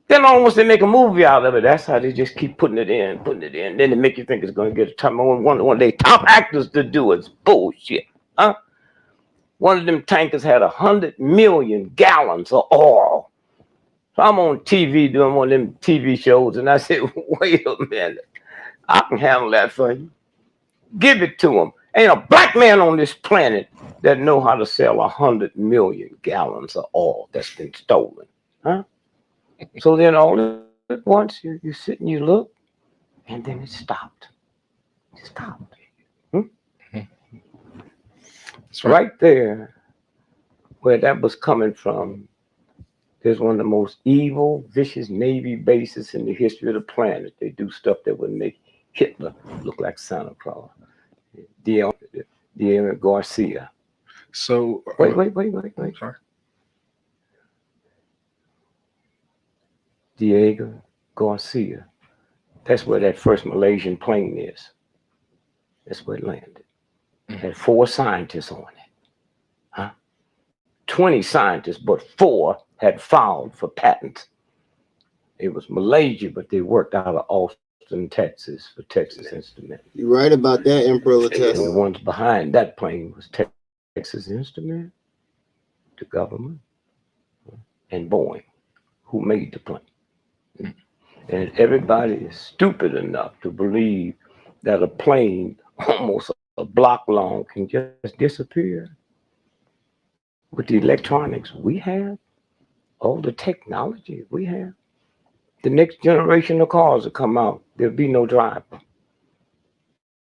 Then almost they make a movie out of it. That's how they just keep putting it in. Then they make you think it's going to get a time. One of their top actors to do it's bullshit. Huh? One of them tankers had 100 million gallons of oil. So I'm on TV doing one of them TV shows, and I said, wait a minute. I can handle that for you. Give it to them. Ain't a black man on this planet that know how to sell 100 million gallons of oil that's been stolen. Huh? So then all at once you sit and you look, and then it stopped. It stopped. Hmm? That's Right there, where that was coming from, there's one of the most evil, vicious Navy bases in the history of the planet. They do stuff that would make Hitler look like Santa Claus. Diego Garcia. So Wait. sorry. Diego Garcia. That's where that first Malaysian plane is. That's where it landed. It had 4 scientists on it. Huh? 20 scientists, but 4 had filed for patents. It was Malaysia, but they worked out of Austin, Texas, for Texas Instruments. You're right about that, Emperor And Test. the ones behind that plane was Texas Instruments, the government, and Boeing, who made the plane. And everybody is stupid enough to believe that a plane almost a block long can just disappear. With the electronics we have, all the technology we have, the next generation of cars will come out, there'll be no driver.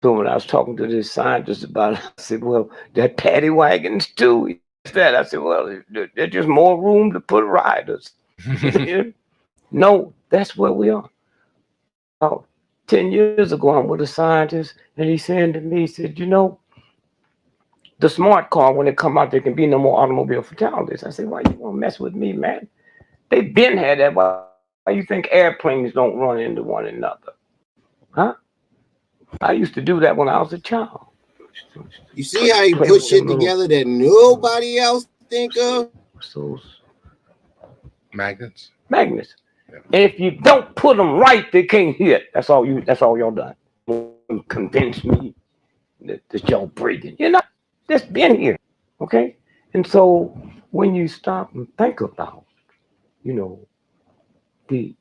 So when I was talking to this scientist about it, I said, well, they're paddy wagons too. That I said, well, there's just more room to put riders. No, that's where we are. About 10 years ago, I'm with a scientist, and he's saying to me, he said, you know, the smart car, when it come out, there can be no more automobile fatalities. I said, why you want to mess with me, man? They've been had that. Why you think airplanes don't run into one another? Huh? I used to do that when I was a child. You see how he put shit together that nobody else think of? Those Magnets. magnets. Yeah. And if you don't put them right, they can't hit. That's all y'all done. Convince me that y'all breathing. You're not. That's been here. Okay? And so when you stop and think about, you know, the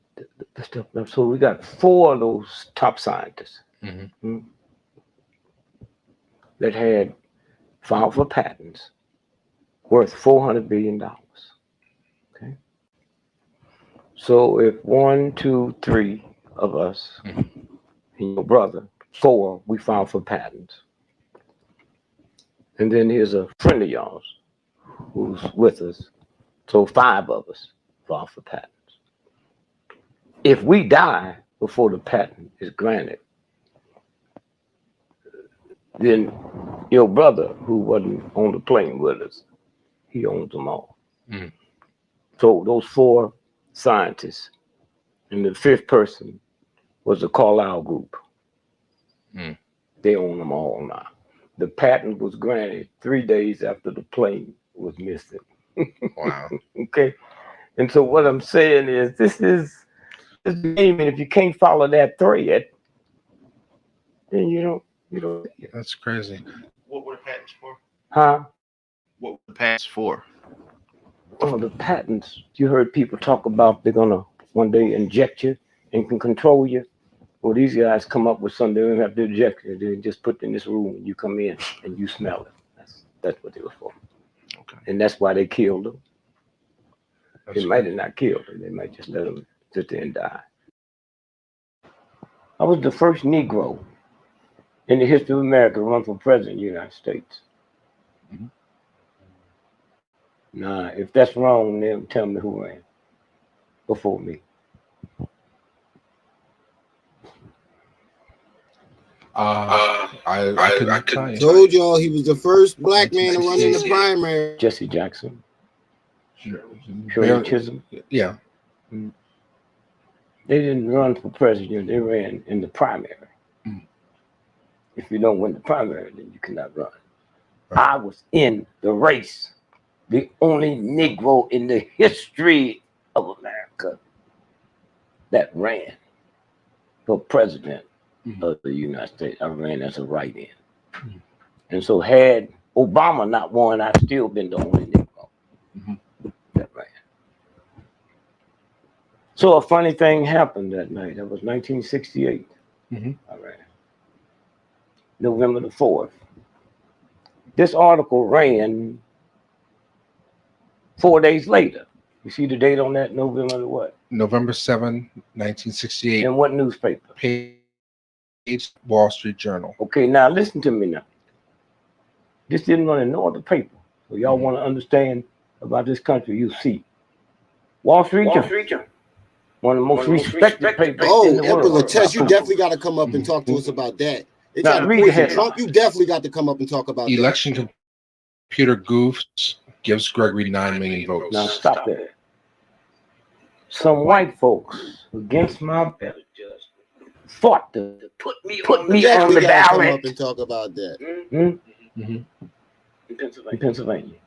stuff. So we got 4 of those top scientists that had filed for patents worth $400 billion. Okay. So if 1, 2, 3 of us and your brother, 4, we filed for patents. And then here's a friend of yours who's with us. So 5 of us filed for patents. If we die before the patent is granted, then your brother, who wasn't on the plane with us, he owns them all. So those 4 scientists, and the 5th person was the Carlyle Group. They own them all now. The patent was granted 3 days after the plane was missing. Wow. Okay. And so what I'm saying is this is the game, and if you can't follow that thread, then you don't. That's crazy. What were the patents for? Huh? What were the patents for? Oh, the patents. You heard people talk about they're gonna one day inject you and can control you. Well, these guys come up with something. They don't have to inject you. They just put in this room and you come in and you smell it. That's what they were for. Okay. And that's why they killed them. That's They might have not killed them. They might just let them sit there and die. I was the first Negro in the history of America to run for president of the United States. Nah, if that's wrong, then tell me who ran before me. I couldn't tell you. Told y'all he was the first black man to run in the primary. Jesse Jackson. Shirley Chisholm. Yeah. They didn't run for president. They ran in the primary. If you don't win the primary, then you cannot run. Right. I was in the race. The only Negro in the history of America that ran for president of the United States. I ran as a write-in. And so had Obama not won, I'd still been the only Negro that ran. So a funny thing happened that night. That was 1968. I ran. November the 4th. This article ran 4 days later. You see the date on that? November what? November 7, 1968. And what newspaper? Page Wall Street Journal. Okay, now listen to me now. This didn't run in no other paper. So y'all want to understand about this country, you see. Wall Street Journal. One of the most respected papers in the world. Oh, Latesh, you definitely got to come up and talk to us about that. They try to poison Trump. You definitely got to come up and talk about election computer goofs gives Gregory 9 million votes. Now stop that. Some white folks against my better judgment fought to put me on the ballot. Come up and talk about that. In Pennsylvania.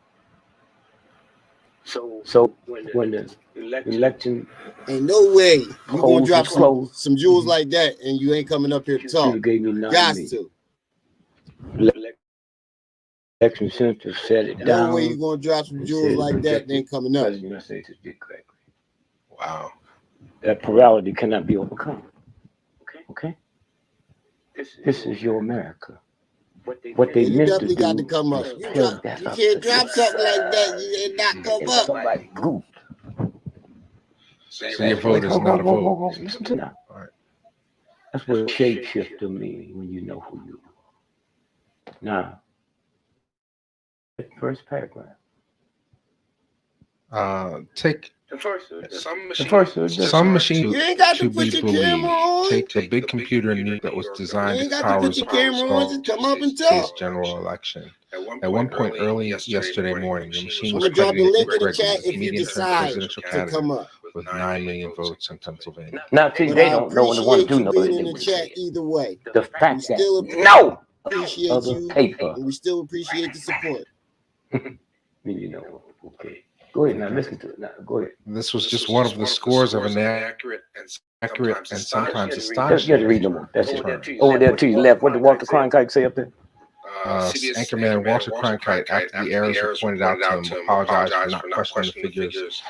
So when the election, ain't no way you gonna drop some jewels like that and you ain't coming up here to talk. Gave me Got to. Election center set it down. No way you gonna drop some jewels like that and ain't coming up. President of the United States, Gregory. Wow. That plurality cannot be overcome. Okay? This is your America. What they you meant definitely to got do. to come up. You can't drop something like that. You ain't not come up. Somebody goofed. So your vote is not a vote. Listen to that. All right. That's what a shapeshifter means when you know who you are. Now, first paragraph. Take Some machine You ain't got to to put be your camera on. believed. Take the big computer that was designed You ain't to got to power put your camera on. Just come up and this talk. general election. At one point early yesterday morning, the machine I'm was gonna drop the credited link to in the Gregory, chat the if you comedian turned decide presidential to candidate come up. with 9 million votes in Pennsylvania. Now, see, But they I don't know when they want to appreciate do you being nothing. in the chat either way. The We fact still that no appreciate other you, paper. and we still appreciate the support. You know, okay. Go ahead now, listen to it now. Go ahead. This was just one of the scores of inaccurate and sometimes You astonishing. have to read no more. That's it. returns. Over there to your left. What did Walter Cronkite say up there? Anchorman Walter Cronkite, after the errors were pointed out to him, apologized for not questioning the figures.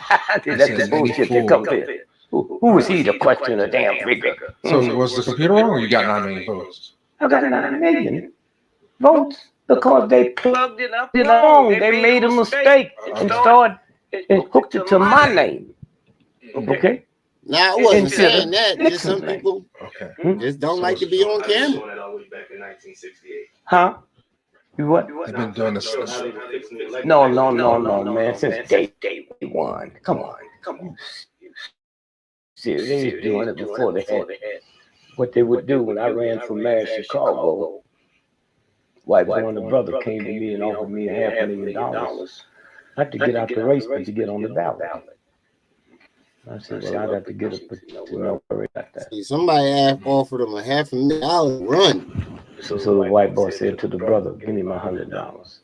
That's the bullshit that comes in. Who was he to question a damn figure? So was the computer wrong, or you got 9 million votes? I got 9 million votes because they plugged it up wrong. They made a mistake and started and hooked it to my name. Okay? Now, I wasn't saying that. Just some people just don't like to be on camera. Huh? You what? They've been doing this. No, man. Since day one. Come on. Serious. They was doing it before they had what they would do when I ran for mayor of Chicago. White boy and the brother came to me and offered me $500,000. Not to get out the race, but to get on the ballot. I said, well, I got to get up to know about that. See, somebody offered him $500,000 run. So the white boy said to the brother, give me my $100.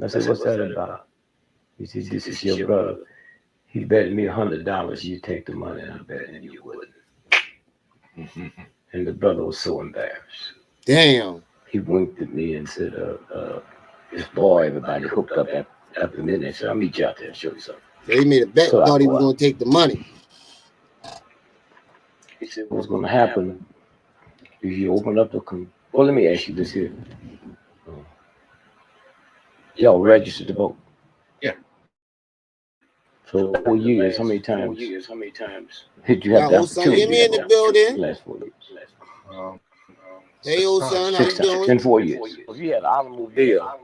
I said, what's that about? He said, this is your brother. He bet me $100 you take the money, and I bet you wouldn't. And the brother was so embarrassed. Damn. He winked at me and said, this boy, everybody hooked up after the minute. So I'll meet you out there and show you something. So he made a bet, thought he was going to take the money. He said, what's going to happen if you open up the well, let me ask you this here. Y'all registered to vote? Yeah. So 4 years, how many times did you have the opportunity? Get me in the building. Last 4 years. Hey, old son, how you doing? In 4 years. If you had an automobile.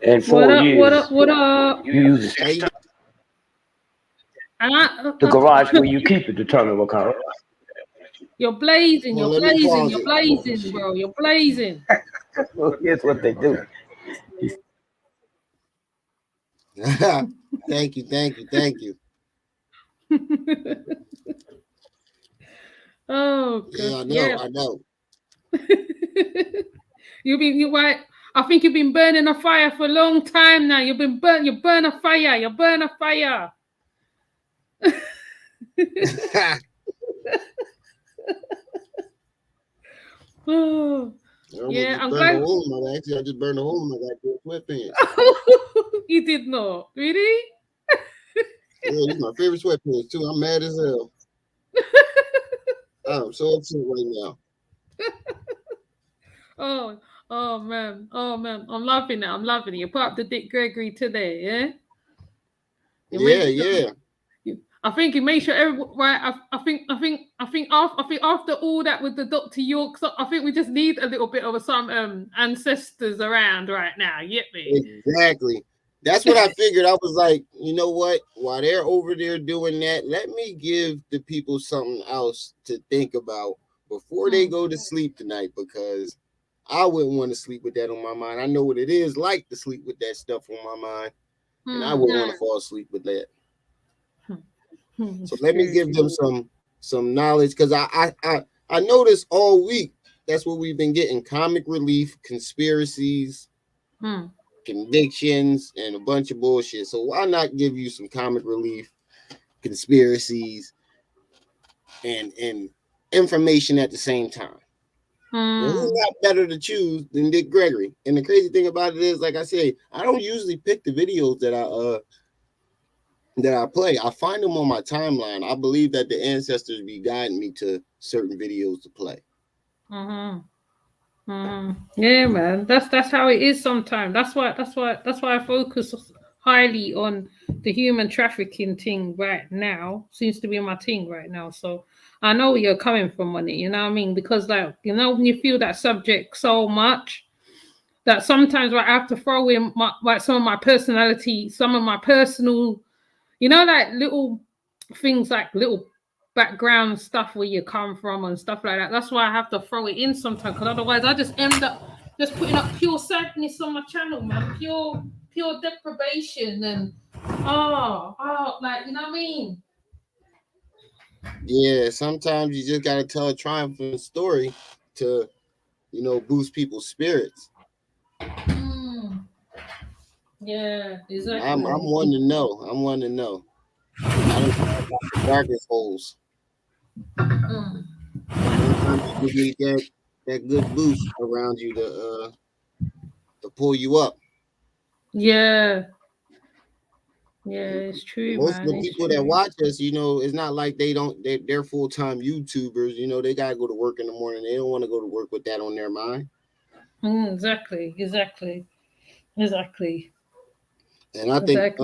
In 4 years. What up? You use it. The garage where you keep it determine what kind of. You're blazing, bro. You're blazing. Well, here's what they do. Thank you. Oh, yeah, I know. You right. I think you've been burning a fire for a long time now. You burn a fire. Oh, yeah, I'm glad. Actually, I just burned a hole in my goddamn sweatpants. You did not, really? Yeah, these are my favorite sweatpants too. I'm mad as hell. I'm so upset right now. Oh man, I'm loving it. I'm loving it. You put up the Dick Gregory today, yeah. You Yeah, make sure. yeah. I think you make sure everyone. Right. I think after all that with the Dr. York, so I think we just need a little bit of some ancestors around right now. You get me? Exactly. That's what I figured. I was like, you know what? While they're over there doing that, let me give the people something else to think about before they go to sleep tonight, because I wouldn't want to sleep with that on my mind. I know what it is like to sleep with that stuff on my mind, and I wouldn't want to fall asleep with that. So let me give them some knowledge, because I noticed all week that's what we've been getting: comic relief, conspiracies, convictions, and a bunch of bullshit. So why not give you some comic relief, conspiracies, and information at the same time? And who's not better to choose than Dick Gregory? And the crazy thing about it is, like I say, I don't usually pick the videos that I play. I find them on my timeline. I believe that the ancestors be guiding me to certain videos to play. Yeah, man. That's how it is sometimes. That's why I focus highly on the human trafficking thing right now. Seems to be my thing right now. So I know where you're coming from on it, you know what I mean? Because like, you know, when you feel that subject so much that sometimes I have to throw in some of my personality, some of my personal, you know, like little things, like little background stuff where you come from and stuff like that. That's why I have to throw it in sometimes, because otherwise I just end up just putting up pure sadness on my channel, man. Pure deprivation and like, you know what I mean? Yeah, sometimes you just gotta tell a triumphant story to, boost people's spirits. Yeah, exactly. I'm one to know. I'm one to know. I don't care about the darkest holes. Sometimes you just need that good boost around you to pull you up. Yeah, it's true, Most of man. the It's people that true. watch us, it's not like they're full-time YouTubers. They gotta go to work in the morning. They don't want to go to work with that on their mind. Exactly. And I think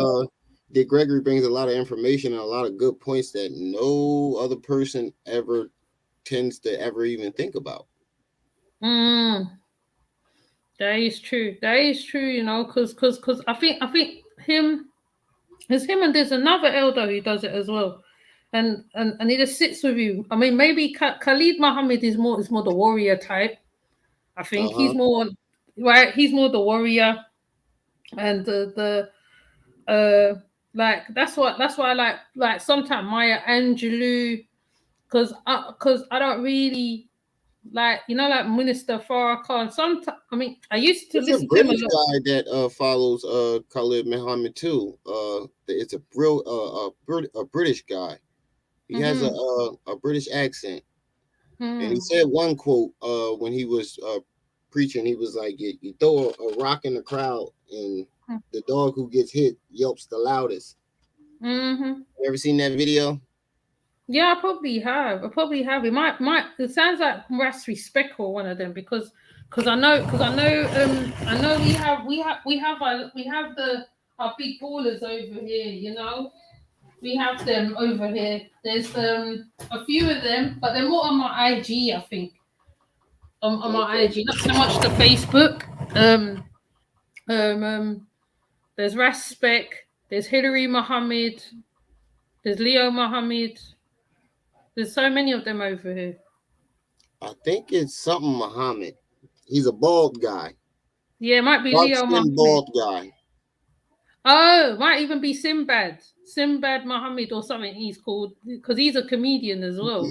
Dick Gregory brings a lot of information and a lot of good points that no other person ever tends to ever even think about. That is true. Because I think him, it's him, and there's another elder who does it as well, and he just sits with you. I mean, maybe Khalid Muhammad is more the warrior type. I think he's more right. He's more the warrior, and the like that's why I like sometimes Maya Angelou, because I don't really like, like Minister Farrakhan. Sometimes, I mean, I used to There's a listen to him a British lot. guy that follows Khalid Muhammad too. It's a real a British guy. He has a British accent, and he said one quote when he was preaching. He was like, "You throw a rock in the crowd, and the dog who gets hit yelps the loudest." You ever seen that video? Yeah, I probably have. It sounds like Ras Respect or one of them, because I know we have our big ballers over here. We have them over here. There's a few of them, but they're more on my IG, I think. On my IG, not so much the Facebook. There's Raspek, there's Hillary Muhammad, there's Leo Muhammad. There's so many of them over here. I think it's something Muhammad. He's a bald guy, Yeah, it might be dark Leo skinned Muhammad. bald guy. Oh, might even be Sinbad Muhammad or something he's called, because he's a comedian as well.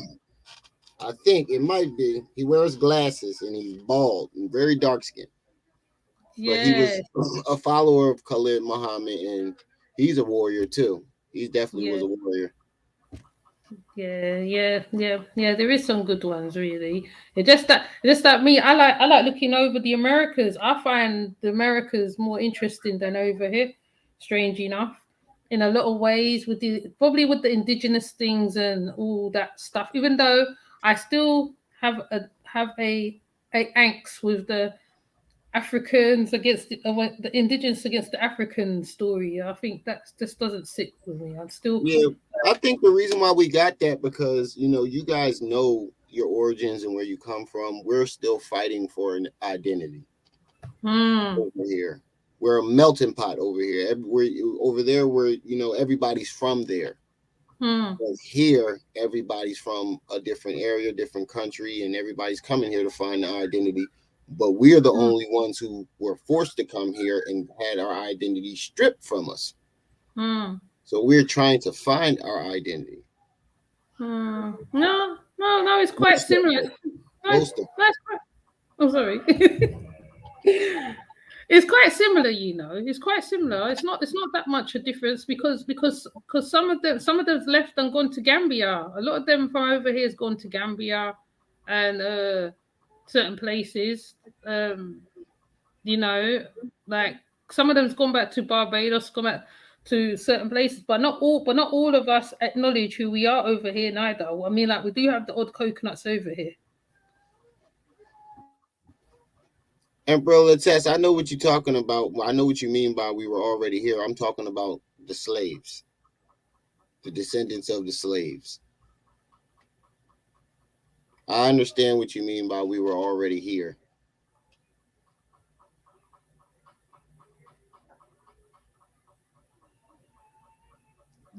I think it might be. He wears glasses and he's bald and very dark skinned. But he Yeah, was a follower of Khalid Muhammad, and he's a warrior too. He definitely yeah, was a warrior. yeah. There is some good ones, really. It's just that me. I like looking over the Americas. I find the Americas more interesting than over here. Strange enough, in a lot of ways, with the indigenous things and all that stuff. Even though I still have a angst with the Africans against the indigenous against the African story. I think that just doesn't sit with me. I'm still I think the reason why we got that because you guys know your origins and where you come from. We're still fighting for an identity over here. We're a melting pot over here. We're over there. We're everybody's from there. But here, everybody's from a different area, different country, and everybody's coming here to find their identity. But we're the only ones who were forced to come here and had our identity stripped from us. So we're trying to find our identity. No, it's quite similar. Oh, sorry. It's quite similar, It's quite similar. It's not that much a difference because some of them's left and gone to Gambia. A lot of them from over here has gone to Gambia and certain places. Like some of them's gone back to Barbados, gone back to certain places, but not all of us acknowledge who we are over here neither. I mean, like we do have the odd coconuts over here. And bro, Lates, I know what you're talking about. I know what you mean by we were already here. I'm talking about the slaves, the descendants of the slaves. I understand what you mean by we were already here.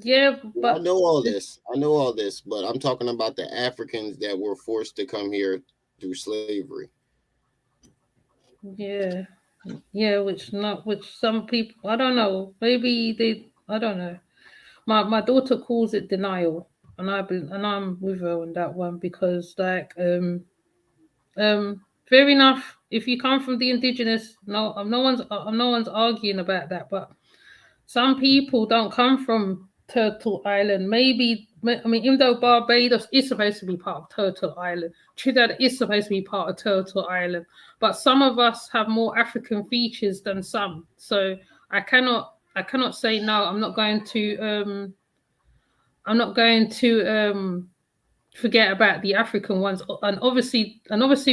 Yeah, but I know all this. But I'm talking about the Africans that were forced to come here through slavery. Yeah, which some people, I don't know, maybe I don't know. My daughter calls it denial, and I'm with her on that one because fair enough. If you come from the indigenous, no one's arguing about that, but some people don't come from Turtle Island. Even though Barbados is supposed to be part of Turtle Island, Trinidad is supposed to be part of Turtle Island, but some of us have more African features than some. So I cannot say no. I'm not going to forget about the African ones. And obviously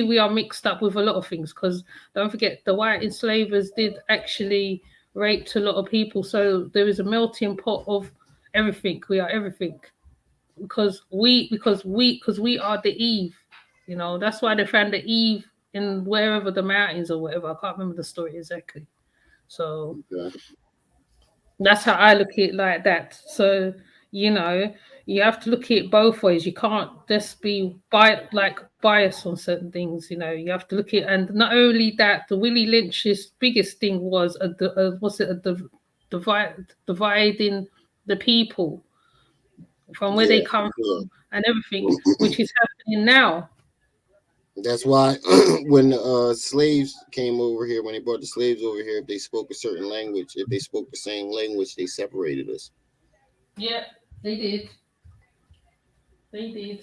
we are mixed up with a lot of things because don't forget the white enslavers did actually raped a lot of people, so there is a melting pot of everything. We are everything because we are the Eve. That's why they found the Eve in wherever the mountains or whatever. I can't remember the story exactly. So that's how I look at it like that. So you have to look at it both ways. You can't just be biased on certain things. You have to look at, and not only that, the Willie Lynch's biggest thing was dividing the people from where they come from and everything, which is happening now. That's why when slaves came over here, when they brought the slaves over here, if they spoke a certain language, if they spoke the same language, they separated us. Yeah, they did. Yeah,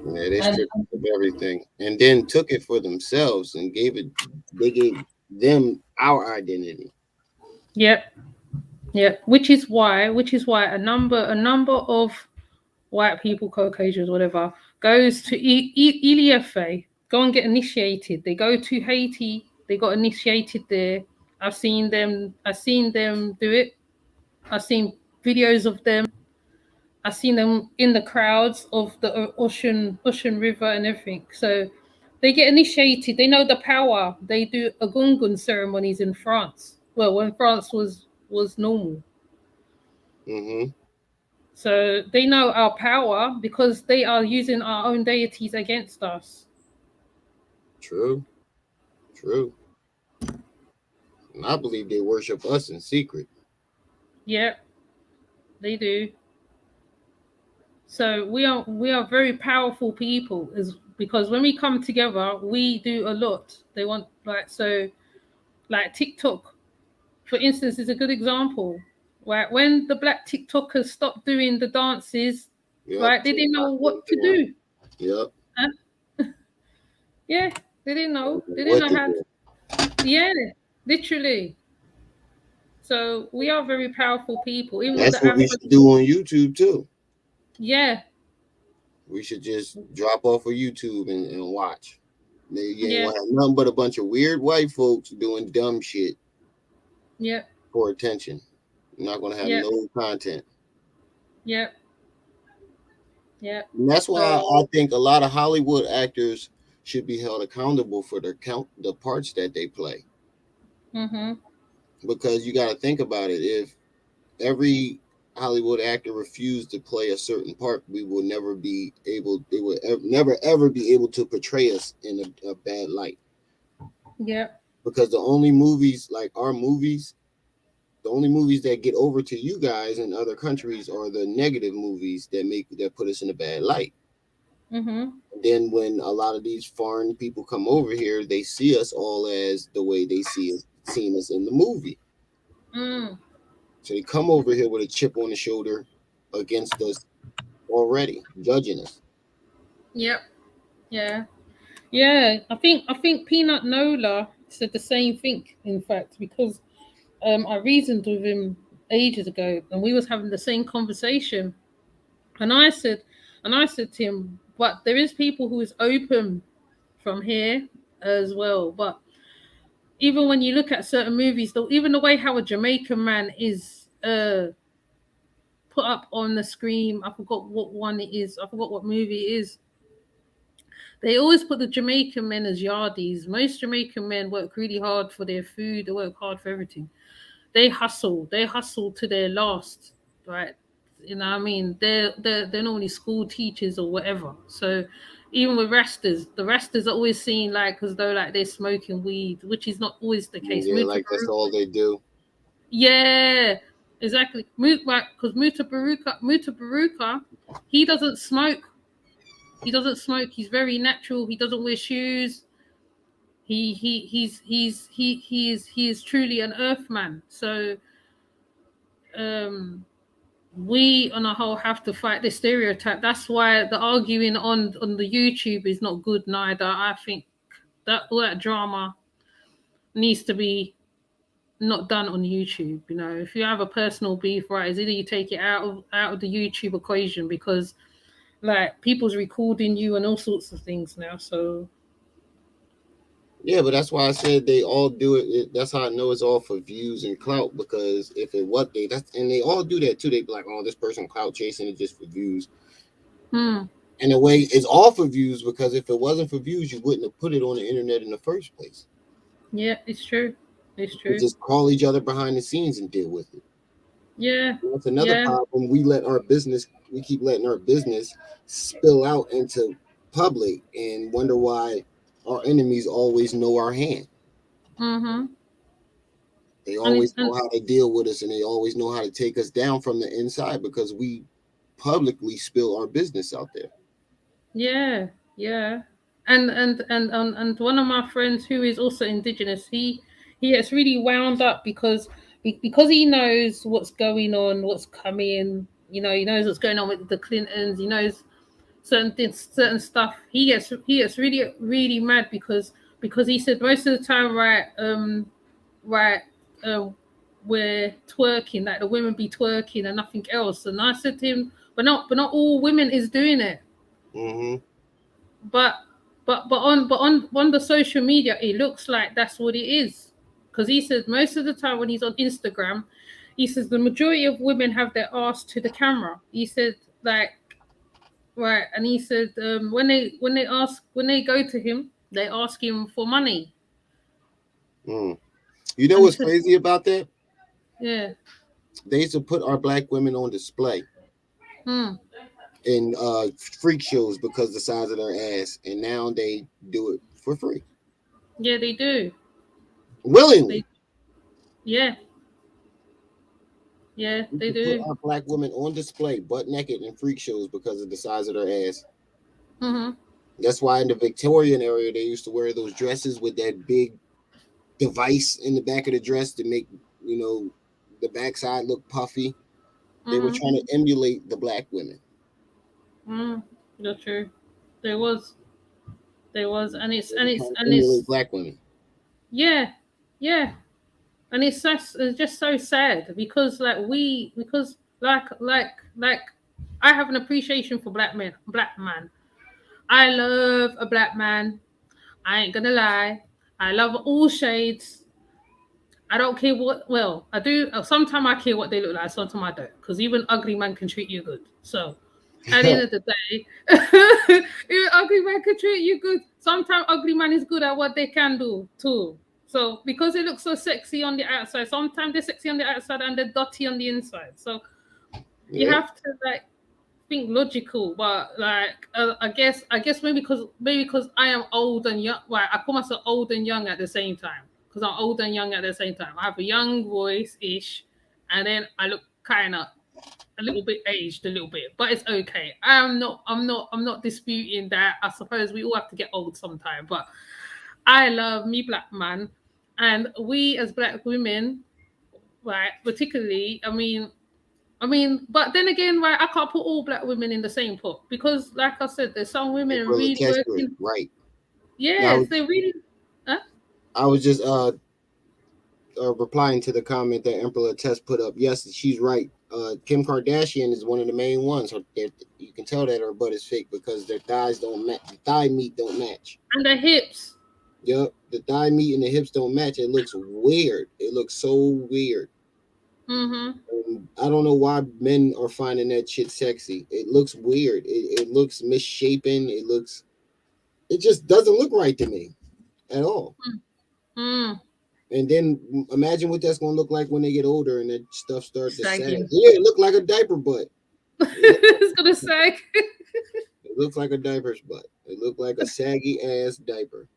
they stripped of everything and then took it for themselves and they gave them our identity. Yeah. Which is why a number of white people, Caucasians, whatever, goes to Iliefe, go and get initiated. They go to Haiti, they got initiated there. I've seen them do it. I've seen videos of them. I've seen them in the crowds of the Ocean River and everything. So they get initiated. They know the power. They do Agungun ceremonies in France. Well, when France was normal. So they know our power because they are using our own deities against us. True. And I believe they worship us in secret. Yeah, they do. So we are very powerful people, because when we come together, we do a lot. They want like TikTok, for instance, is a good example. Right, when the black TikTokers stopped doing the dances, right, they didn't know what to do. Yep. Huh? Yeah, they didn't know. They didn't know how to. Yeah, literally. So we are very powerful people. Even that's what we should do on YouTube too. Yeah. We should just drop off of YouTube and watch. You ain't gonna have nothing but a bunch of weird white folks doing dumb shit for attention. You're not gonna have no content. Yeah. And that's why I think a lot of Hollywood actors should be held accountable for the parts that they play. Because you got to think about it. If every Hollywood actor refused to play a certain part, we will never be able. They would never ever be able to portray us in a bad light. Yeah. Because the only movies like our movies, the only movies that get over to you guys in other countries are the negative movies that put us in a bad light. And then when a lot of these foreign people come over here, they see us all as the way they seen us in the movie. So they come over here with a chip on the shoulder against us already, judging us. Yep. Yeah. Yeah. I think Peanut Nola said the same thing, in fact, because I reasoned with him ages ago and we was having the same conversation. And I said to him, but there is people who is open from here as well. But even when you look at certain movies, though, even the way how a Jamaican man is put up on the screen, I forgot what one it is. I forgot what movie it is. They always put the Jamaican men as yardies. Most Jamaican men work really hard for their food. They work hard for everything. They hustle. They hustle to their last, right? You know what I mean? They're normally school teachers or whatever. So even with Rastas, the Rastas are always seen like as though like they're smoking weed, which is not always the case. Yeah, like that's all they do. Yeah, exactly. Because Muta Baruka, he doesn't smoke. He doesn't smoke. He's very natural. He doesn't wear shoes. He is truly an earthman. So we on a whole have to fight the stereotype. That's why the arguing on the YouTube is not good neither. I think that all that drama needs to be not done on YouTube. You know, if you have a personal beef, right, it's either you take it out of the YouTube equation, because like people's recording you and all sorts of things now. So yeah, but that's why I said they all do it. That's how I know it's all for views and clout. Because if it was and they all do that too. They be like, oh, this person clout chasing it just for views. In a way, it's all for views, because if it wasn't for views, you wouldn't have put it on the internet in the first place. Yeah, it's true. It's true. We just call each other behind the scenes and deal with it. Yeah. And that's another problem. We keep letting our business spill out into public and wonder why our enemies always know our hand. They always know how to deal with us, and they always know how to take us down from the inside, because we publicly spill our business out there. Yeah, yeah. And one of my friends who is also indigenous, he gets really wound up because he knows what's going on, what's coming. You know, he knows what's going on with the Clintons. He knows certain things, certain stuff. He gets really really mad because he said most of the time, we're twerking, like the women be twerking and nothing else. And I said to him, but not all women is doing it. But on the social media, it looks like that's what it is. Because he says most of the time when he's on Instagram, he says the majority of women have their ass to the camera. He said like, right, and he said when they go to him, they ask him for money. You know what's crazy about that? Yeah. They used to put our black women on display in freak shows because the size of their ass, and now they do it for free. Yeah, they do. Willingly. Yeah. Yeah, they do. Put our black women on display, butt naked, in freak shows because of the size of their ass. That's why in the Victorian area they used to wear those dresses with that big device in the back of the dress to make, the backside look puffy. They were trying to emulate the black women. That's true. There was, and it's black women. Yeah, yeah, and it's just so sad because like I have an appreciation for black man. I love a black man. I ain't gonna lie. I love all shades. I don't care what. Well, I do. Sometimes I care what they look like. Sometimes I don't, because even ugly man can treat you good. So, at the end of the day, even ugly man can treat you good. Sometimes ugly man is good at what they can do too. So, because they look so sexy on the outside, sometimes they're sexy on the outside and they're dirty on the inside. So, you Yeah. have to like think logical, but like I guess maybe because I am old and young. Well, I call myself old and young at the same time because I'm old and young at the same time. I have a young voice ish, and then I look kind of a little bit aged, a little bit, but it's okay. I'm not disputing that. I suppose we all have to get old sometime, but I love me black man, and we as black women, right, particularly. I mean, but then again, right, I can't put all black women in the same pot because, like I said, there's some women Umbrella really category, working. right? Now Yes, they really. Huh? I was just replying to the comment that Emperor Test put up. Yes, she's right. Kim Kardashian is one of the main ones. You can tell that her butt is fake because their thighs don't match. The thigh meat don't match. And the hips. Yep, the thigh meat and the hips don't match. It looks weird. It looks so weird. Mm-hmm. I don't know why men are finding that shit sexy. It looks weird. It looks misshapen. It just doesn't look right to me at all. Mm. And then imagine what that's gonna look like when they get older and that stuff starts to sag. Sagging. Yeah, it looked like a diaper butt. It's gonna sag. It looks like a diaper's butt. It looked like a saggy ass diaper.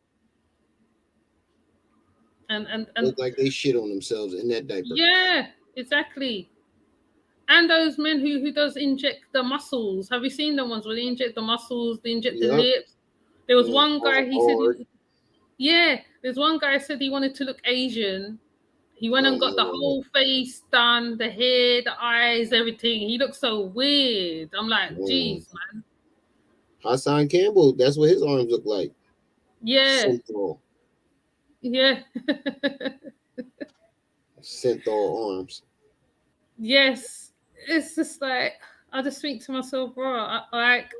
and It looked like they shit on themselves in that diaper. yeah, exactly. And those men who does inject the muscles. Have you seen the ones where they inject the muscles? They inject the Yep. lips. There was Yeah, one guy. He said, hard. yeah. There's one guy said he wanted to look Asian. He went and got the Oh, whole face done, the hair, the eyes, everything. He looked so weird. I'm like, man. geez, man. Hassan Campbell, that's what his arms look like. Yeah, Synthol. yeah. Synthol arms. Yes. It's just like I just think to myself, bro,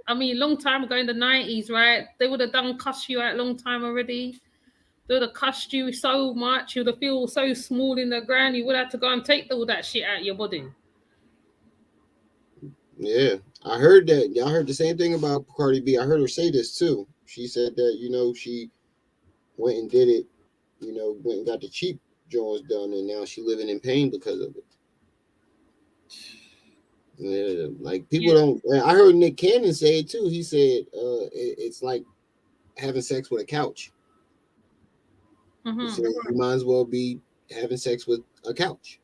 long time ago in the 90s, right? They would have done cuss you out long time already. They would have cussed you so much, you would have feel so small in the ground, you would have to go and take all that shit out of your body. Yeah. I heard that. Y'all heard the same thing about Cardi B. I heard her say this too. She said that, she went and did it, went and got the cheap joints done, and now she living in pain because of it. Yeah, like people Yeah. don't. I heard Nick Cannon say it too. He said, it's like having sex with a couch. He said Mm-hmm. you might as well be having sex with a couch.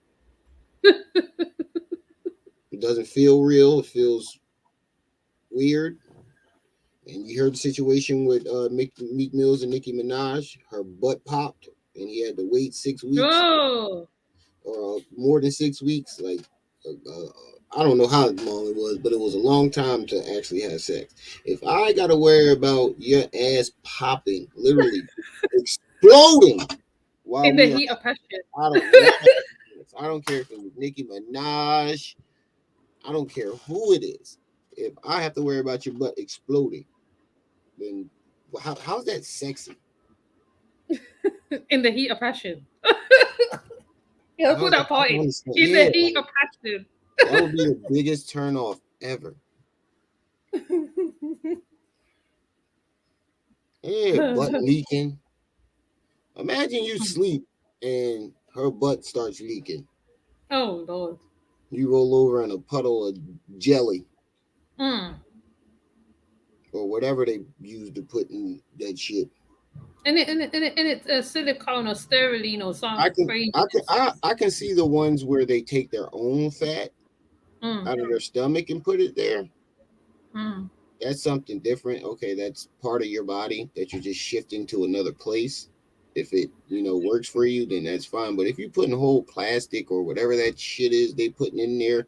It doesn't feel real. It feels weird. And you heard the situation with Meek Mills and Nicki Minaj. Her butt popped, and he had to wait 6 weeks Oh. or more than 6 weeks. Like, I don't know how long it was, but it was a long time to actually have sex. If I got to worry about your ass popping, literally exploding while In the we are, heat of passion. I don't want this. I don't care if it was Nicki Minaj. I don't care who it is. If I have to worry about your butt exploding, then how's that sexy? In the heat of passion. Yeah, put How's that that? I part don't in. understand. In Yeah, the heat like, of passion. that would be the biggest turn off ever. Yeah, butt leaking. Imagine you sleep and her butt starts leaking. Oh Lord. You roll over in a puddle of jelly Mm. or whatever they use to put in that shit. And it's a silicone or sterylene or I some can crazy. I can see the ones where they take their own fat Mm. out of their stomach and put it there. Mm. That's something different. Okay, that's part of your body that you're just shifting to another place. If it, works for you, then that's fine. But if you're putting whole plastic or whatever that shit is they putting in there,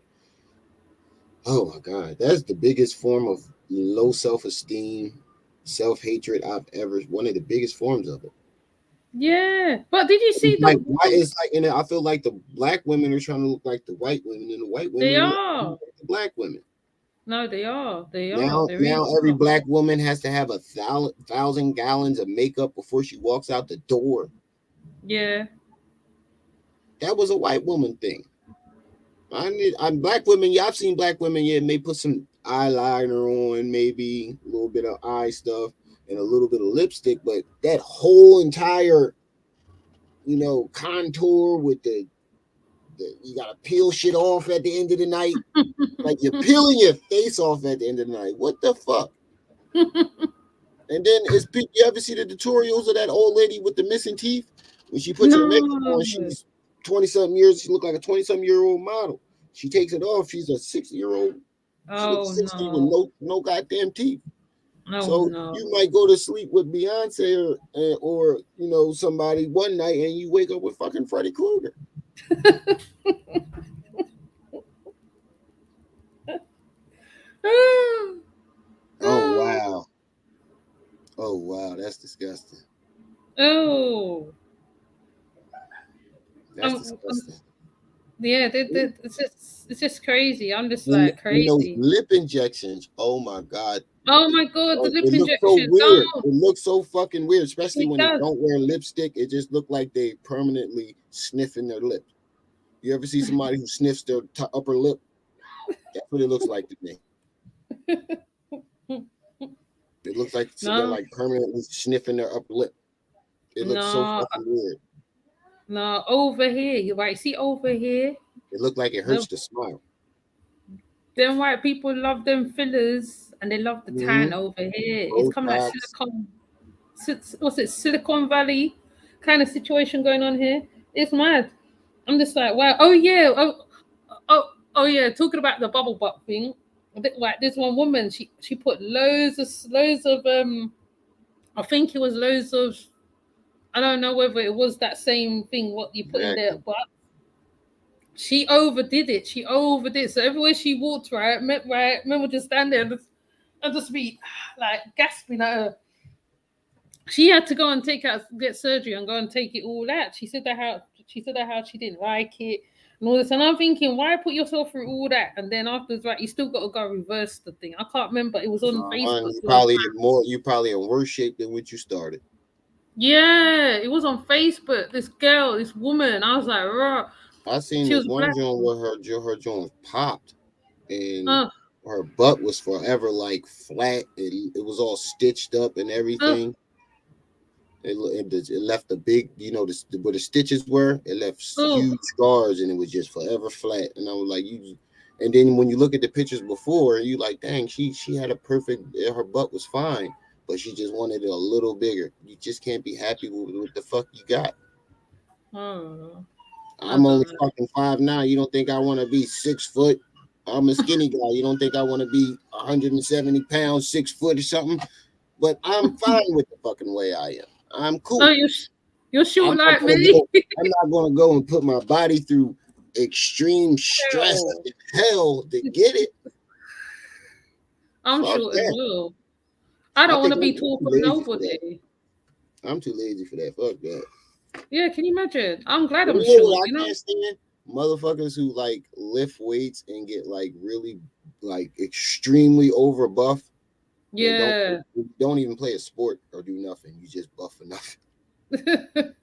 oh my God, that's the biggest form of low self-esteem, self-hatred I've ever, one of the biggest forms of it. Yeah. But did you see It's like, the why it's like, and I feel like the black women are trying to look like the white women, and the white women they are trying to are. look like the black women. No, they are. They are. Now, They really now every are. black woman has to have 1,000 gallons of makeup before she walks out the door. Yeah. That was a white woman thing. I'm black women. Yeah, I've seen black women. Yeah, may put some eyeliner on, maybe a little bit of eye stuff, and a little bit of lipstick. But that whole entire, contour with the you gotta peel shit off at the end of the night. Like you're peeling your face off at the end of the night. What the fuck? And then you ever see the tutorials of that old lady with the missing teeth? When she puts her makeup on, No. she's 20-something years. She looked like a 20-something-year-old model. She takes it off. She's a 60-year-old. She looks Oh 60 with no. no goddamn teeth. Oh So no. you might go to sleep with Beyonce or somebody one night, and you wake up with fucking Freddy Krueger. Oh wow. Oh wow, that's disgusting. Oh. That's disgusting. Yeah, it's just crazy. I'm just And, like and those crazy. lip injections, oh my god. Oh my god, the lip It looks so injection. weird. No, It looks so fucking weird, especially it when they does. don't wear lipstick. It just look like they permanently sniffing their lip. You ever see somebody who sniffs their upper lip? That's what it looks like to me. It looks like they're No, like permanently sniffing their upper lip. It looks so no, fucking weird. no. Over here, you right. See over here. It looked like it Them, hurts to smile. them white people love them fillers, and they love the tan Mm-hmm. over here. It's coming like Botox. silicon. What's it? Silicon Valley kind of situation going on here. It's mad. I'm just like, wow. Oh yeah. Oh yeah. Talking about the bubble butt thing. Like this one woman, she put loads of I think it was loads of, I don't know whether it was that same thing what you put in there, Exactly. but she overdid it. She overdid. So everywhere she walked, right, men would just stand there and just be like gasping at her. She had to go and get surgery and go and take it all out. She said that how she didn't like it and all this. And I'm thinking, why put yourself through all that? And then afterwards, right, you still got to go reverse the thing. I can't remember. It was on Facebook last time. You probably in worse shape than what you started. Yeah, it was on Facebook. This girl, this woman. I was like, raw. I seen She this was one black. joint where her joint popped and Uh, her butt was forever like flat. It was all stitched up and uh, everything. It left a big, where the stitches were. It left oh, huge scars, and it was just forever flat. And I was like, you. And then when you look at the pictures before, you like, dang, she had a perfect. Her butt was fine, but she just wanted it a little bigger. You just can't be happy with what the fuck you got. oh, I I'm only don't know. fucking 5'9". You don't think I want to be 6 foot? I'm a skinny guy. You don't think I want to be 170 pounds, 6 foot or something? But I'm fine with the fucking way I am. I'm Oh, cool. you're I'm short not like gonna me. go. I'm not gonna go and put my body through extreme stress Hell, and hell to get it. I'm Fuck short as that. well. I I don't want think to be I'm tall too for lazy for that. nobody. I'm too lazy for that. Fuck that. Yeah, can you imagine? I'm glad But I'm you know short. what You I know? can't stand? Motherfuckers who like lift weights and get like really like extremely over buff and Yeah. don't even play a sport or do nothing. You just buff for nothing.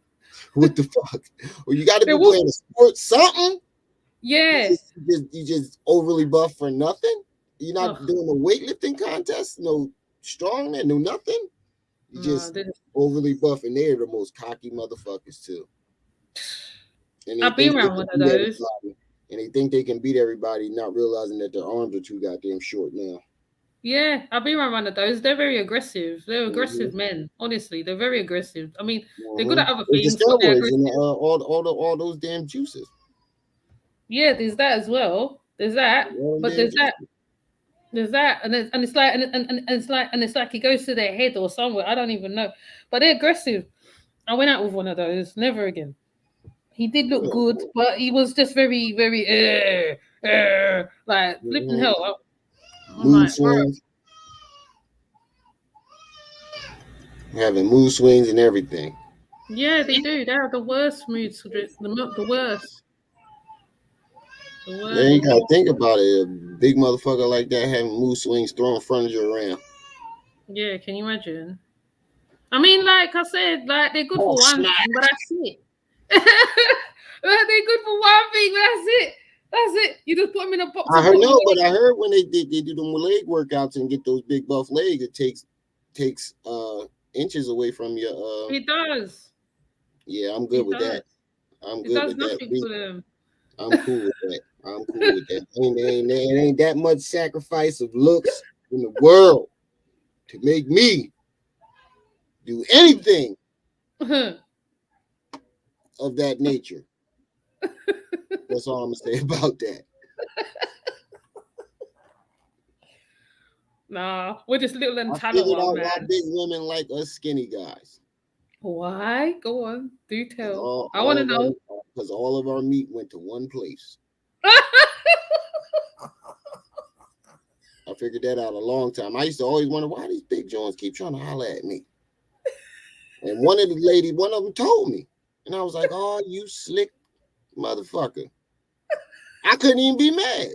What the fuck? Well, you got to There be was, playing a sport, something. yeah. You just overly buff for nothing. You're not Ugh, doing a weightlifting contest, no strongman, no nothing. You no, just overly buff, and they're the most cocky motherfuckers too. And they I've been think they around can one of beat those. everybody. And they think they can beat everybody, not realizing that their arms are too goddamn short now. Yeah, I've been around one of those. They're very aggressive. They're Mm-hmm. aggressive men. Honestly, they're very aggressive. I mean, they're good Mm-hmm. at other It's things, the but they're steroids and aggressive. all those damn juices. Yeah, there's that as well. There's that, All them but damn juices. there's that, and it's like it goes to their head or somewhere. I don't even know, but they're aggressive. I went out with one of those. Never again. He did look Oh, good, but he was just very, very, like flipping mm-hmm. hell. I'm Mood like, bro. swings, having mood swings and everything. Yeah, they do. They are the worst moods. The worst. Then you gotta think about it. A big motherfucker like that having mood swings, throwing furniture around. Yeah, can you imagine? I mean, like I said, like they're good Oh, for one snap. thing, but that's it. They're good for one thing, but that's it. That's it. You just put them in a box. I heard but I heard when they do them leg workouts and get those big buff legs, it takes inches away from your. It does. Yeah, I'm good with that. I'm good with that. For them. I'm cool with that. I'm cool with that. It ain't that much sacrifice of looks in the world to make me do anything of that nature. That's all I'm gonna say about that. Nah, we're just little and I figured out man. why big women like us skinny guys. Why? Go on, do tell. I want to know. Because all of our meat went to one place. I figured that out a long time. I used to always wonder why these big joints keep trying to holler at me. And one of them told me. And I was like, oh, you slick motherfucker. I couldn't even be mad.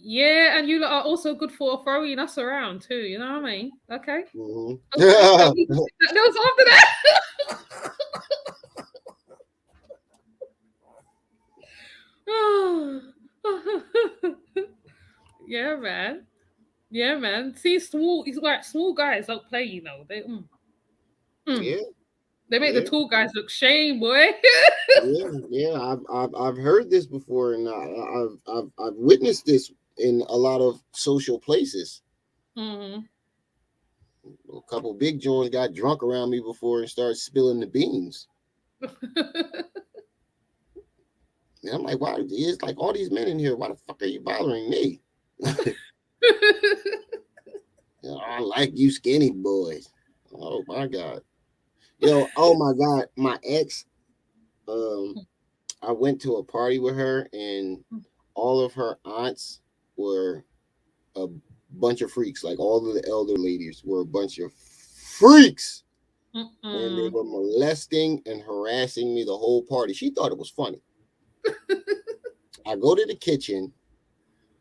Yeah, and you are also good for throwing us around too. You know what I mean? Okay. Mm-hmm. That was after that. Yeah, man. Yeah, man. See, small guys don't play. You know they. Yeah. They make the tall guys look shame, boy. yeah. I've heard this before, and I've witnessed this in a lot of social places. Mm-hmm. A couple big joints got drunk around me before and started spilling the beans. And I'm like, why? It's like all these men in here. Why the fuck are you bothering me? I like you skinny boys. Oh my God. Oh my God. My ex, I went to a party with her and all of her aunts were a bunch of freaks. Like all of the elder ladies were a bunch of freaks. And they were molesting and harassing me the whole party. She thought it was funny. I go to the kitchen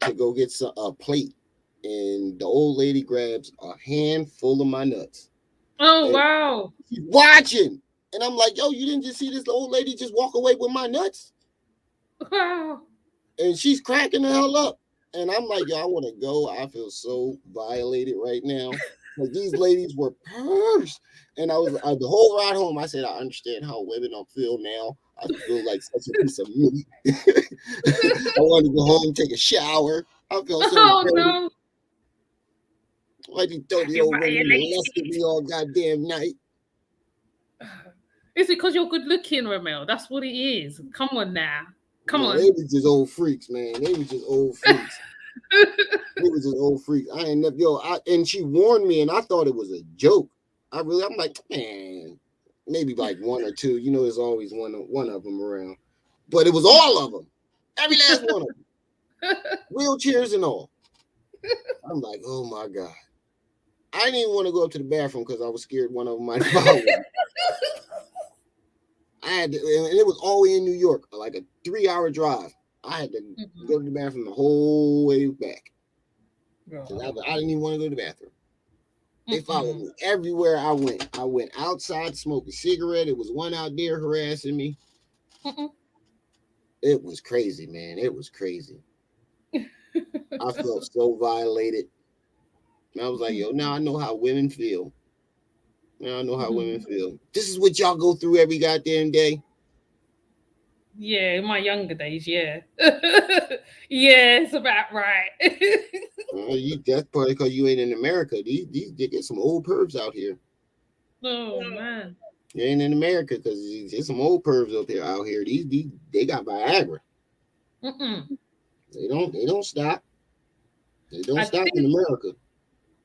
to go get a plate, and the old lady grabs a handful of my nuts. Oh, wow. She's watching. And I'm like, yo, you didn't just see this old lady just walk away with my nuts? Wow. And she's cracking the hell up. And I'm like, yo, I want to go. I feel so violated right now. Like these ladies were pervs. And I was the whole ride home, I said, I understand how women don't feel now. I feel like such a piece of meat. I wanted to go home, take a shower. I felt so dirty. No. Why you 30-year-old women molested me all goddamn night? It's because you're good looking, Ramel. That's what it is. Come on now. Come on. They was just old freaks, man. They was just old freaks. I ain't never, and she warned me, and I thought it was a joke. I'm like, man, maybe like one or two. There's always one of them around. But it was all of them. Every last one of them. Wheelchairs and all. I'm like, oh my God. I didn't even want to go up to the bathroom because I was scared one of them might follow me. And it was all the way in New York, like a 3-hour drive. I had to go to the bathroom the whole way back. Because I didn't even want to go to the bathroom. They followed me everywhere I went. I went outside, smoked a cigarette. It was one out there harassing me. It was crazy, man. It was crazy. I felt so violated. And I was like, yo, now I know how women feel. This is what y'all go through every goddamn day. Yeah, in my younger days, yeah. Yeah, it's about right. That's probably because you ain't in America. They get some old pervs out here. Oh man. You ain't in America because there's some old pervs out here. They got Viagra. They don't stop. They don't stop in America.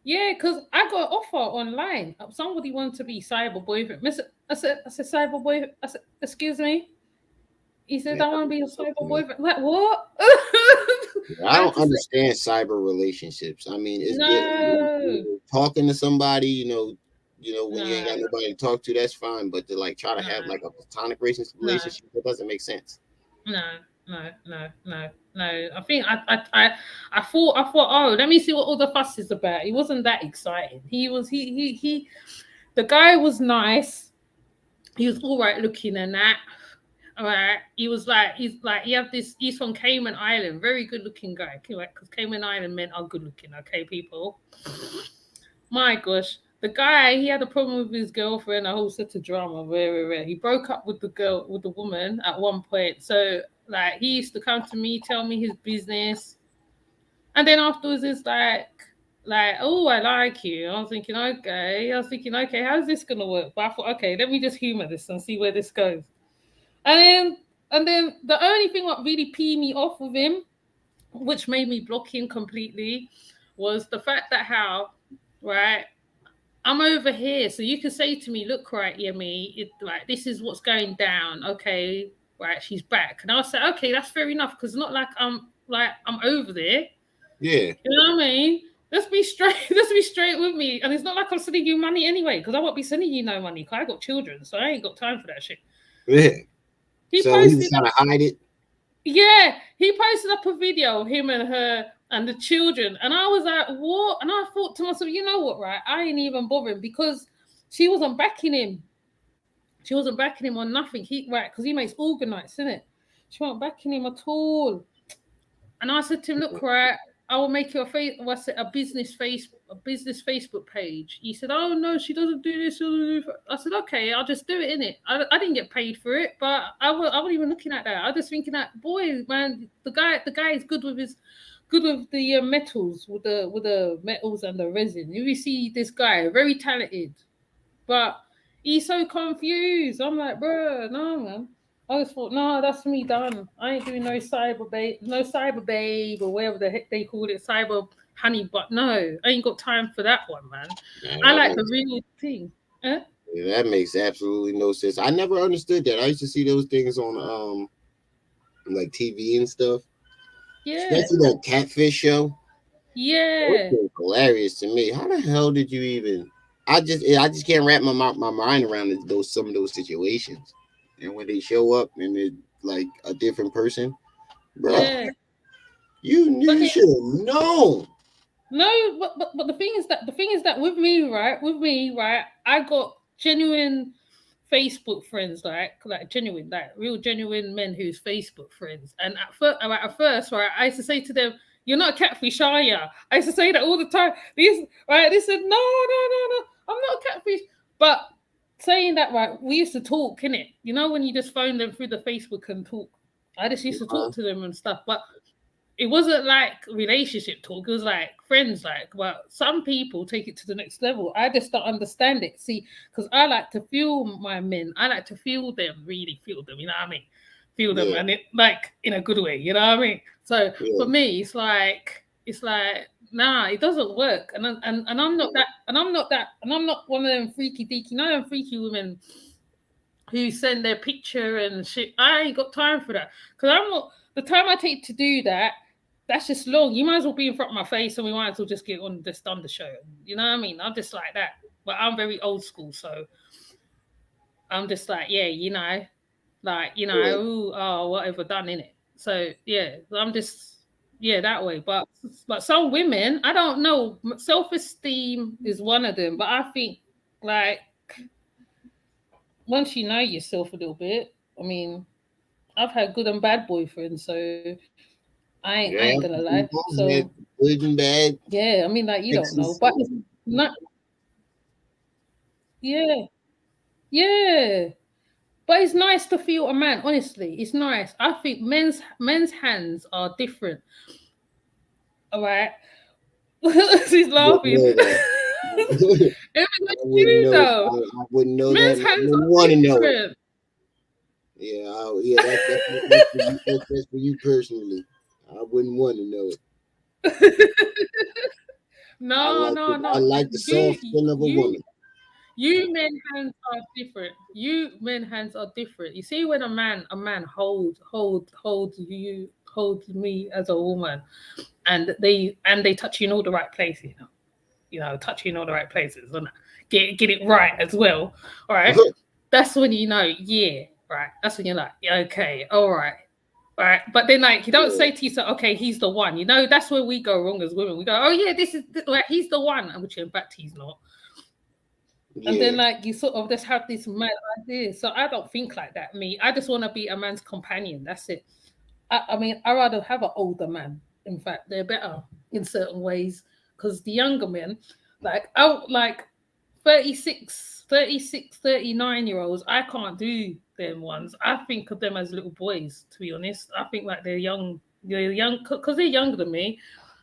Yeah, because I got an offer online. Somebody wanted to be cyber boyfriend. I said cyber boyfriend. I said, excuse me. He said, I want to be a cyber boyfriend. Like, what? I don't understand cyber relationships. I mean, it's good. Talking to somebody, you know, when you ain't got No, nobody to talk to, that's fine. But to like try to have no, like a platonic no, relationship, that doesn't make sense. no, no. I think I thought, oh, let me see what all the fuss is about. He wasn't that exciting. He was he. The guy was nice. He was all right looking and that. All right. He had this. He's from Cayman Island. Very good looking guy. Because Cayman Island men are good looking. Okay, people. My gosh, the guy, he had a problem with his girlfriend, a whole set of drama. Where he broke up with the woman at one point. So like he used to come to me, tell me his business, and then afterwards it's like, oh, I like you. I was thinking, okay, how's this gonna work? But I thought, okay, let me just humor this and see where this goes. And then the only thing that really peed me off with him, which made me block him completely, was the fact that how, right, I'm over here, so you can say to me, look, right, Yemi, like this is what's going down. Okay, right, she's back, and I'll say, okay, that's fair enough, because not like I'm over there. Yeah, You know what I mean? Let's be straight. Let's be straight with me, and it's not like I'm sending you money anyway, because I won't be sending you no money. Because I got children, so I ain't got time for that shit. yeah. He So he was posted, trying to hide it. yeah, he posted up a video of him and her and the children, and I was like, what? And I thought to myself, you know what, right? I ain't even bothering because she wasn't backing him. She wasn't backing him on nothing. Because he makes organites, isn't it? She wasn't backing him at all. And I said to him, look, right, I will make you a business Facebook page. He said, oh no, she doesn't do this. I said, okay, I'll just do it in it. I didn't get paid for it, but I wasn't even looking at that. I was just thinking that, boy, man, the guy is good with the metals, with the metals and the resin. If you see this guy, very talented, but he's so confused. I'm like, bro, no, man. I just thought, no, that's me done. I ain't doing no cyber babe, or whatever the heck they call it, cyber honey. But no, I ain't got time for that one, man. Yeah, I like the real thing. Eh? that makes absolutely no sense. I never understood that. I used to see those things on like TV and stuff, Yeah, especially that catfish show. yeah, It was hilarious to me. How the hell did you even? I just can't wrap my mind around some of those situations. And when they show up and they're like a different person, bro, yeah. But you should have known. no, but the thing is that with me, right, I got genuine Facebook friends, like genuine, like real genuine men who's Facebook friends. And at first, right, I used to say to them, "You're not a catfish, are you?" I used to say that all the time. They said, "No, no, I'm not a catfish." But saying that, right, we used to talk, innit? You know, when you just phone them through the Facebook and talk. I just used to Uh, talk to them and stuff, but it wasn't like relationship talk. It was like friends, like. Well, some people take it to the next level. I just don't understand it. See, because I like to feel my men. I like to feel them, really feel them. You know what I mean? Feel them, yeah, and it like in a good way. You know what I mean? So yeah, for me, it's like nah, it doesn't work. And I'm not that. And I'm not one of them freaky deaky. You know them freaky women who send their picture and shit. I ain't got time for that. Because I'm not the time I take to do that, that's just long. You might as well be in front of my face and we might as well just get on just done the show. You know what I mean? I'm just like that. But I'm very old school, so I'm just like, yeah, yeah. ooh, oh, whatever done in it. So yeah, I'm just that way. But some women, I don't know, self-esteem is one of them. But I think like once you know yourself a little bit, I mean, I've had good and bad boyfriends, so I ain't Yeah, gonna lie. we've all So had good and bad yeah, I mean, like you don't know, exes. but it's not. Yeah, yeah. But it's nice to feel a man. Honestly, it's nice. I think men's hands are different. All right. She's Wouldn't laughing. know that. I Everything's wouldn't true know. though. I wouldn't know that. Men's And I hands wouldn't are want to know it. different. Yeah, yeah. That's for you personally. I wouldn't want to know it. I No, like no, it. I no. like the soft skin of a You woman. You men hands are different. You men hands are different. You see, when a man holds me as a woman, and they touch you in all the right places, touch you in all the right places, and get it right as well. All right. That's when you know, yeah, right. That's when you're like, yeah, okay, all right. Right, but then like you don't say to yourself, okay, he's the one. You know, that's where we go wrong as women. We go, oh yeah, this is like he's the one, which in fact he's not. And then like you sort of just have this mad idea. So I don't think like that. Me, I just want to be a man's companion. That's it. I mean, I rather have an older man. In fact, they're better in certain ways because the younger men, like I like 36, 39-year-olds, I can't do them ones. I think of them as little boys, to be honest. I think like they're young, because they're younger than me.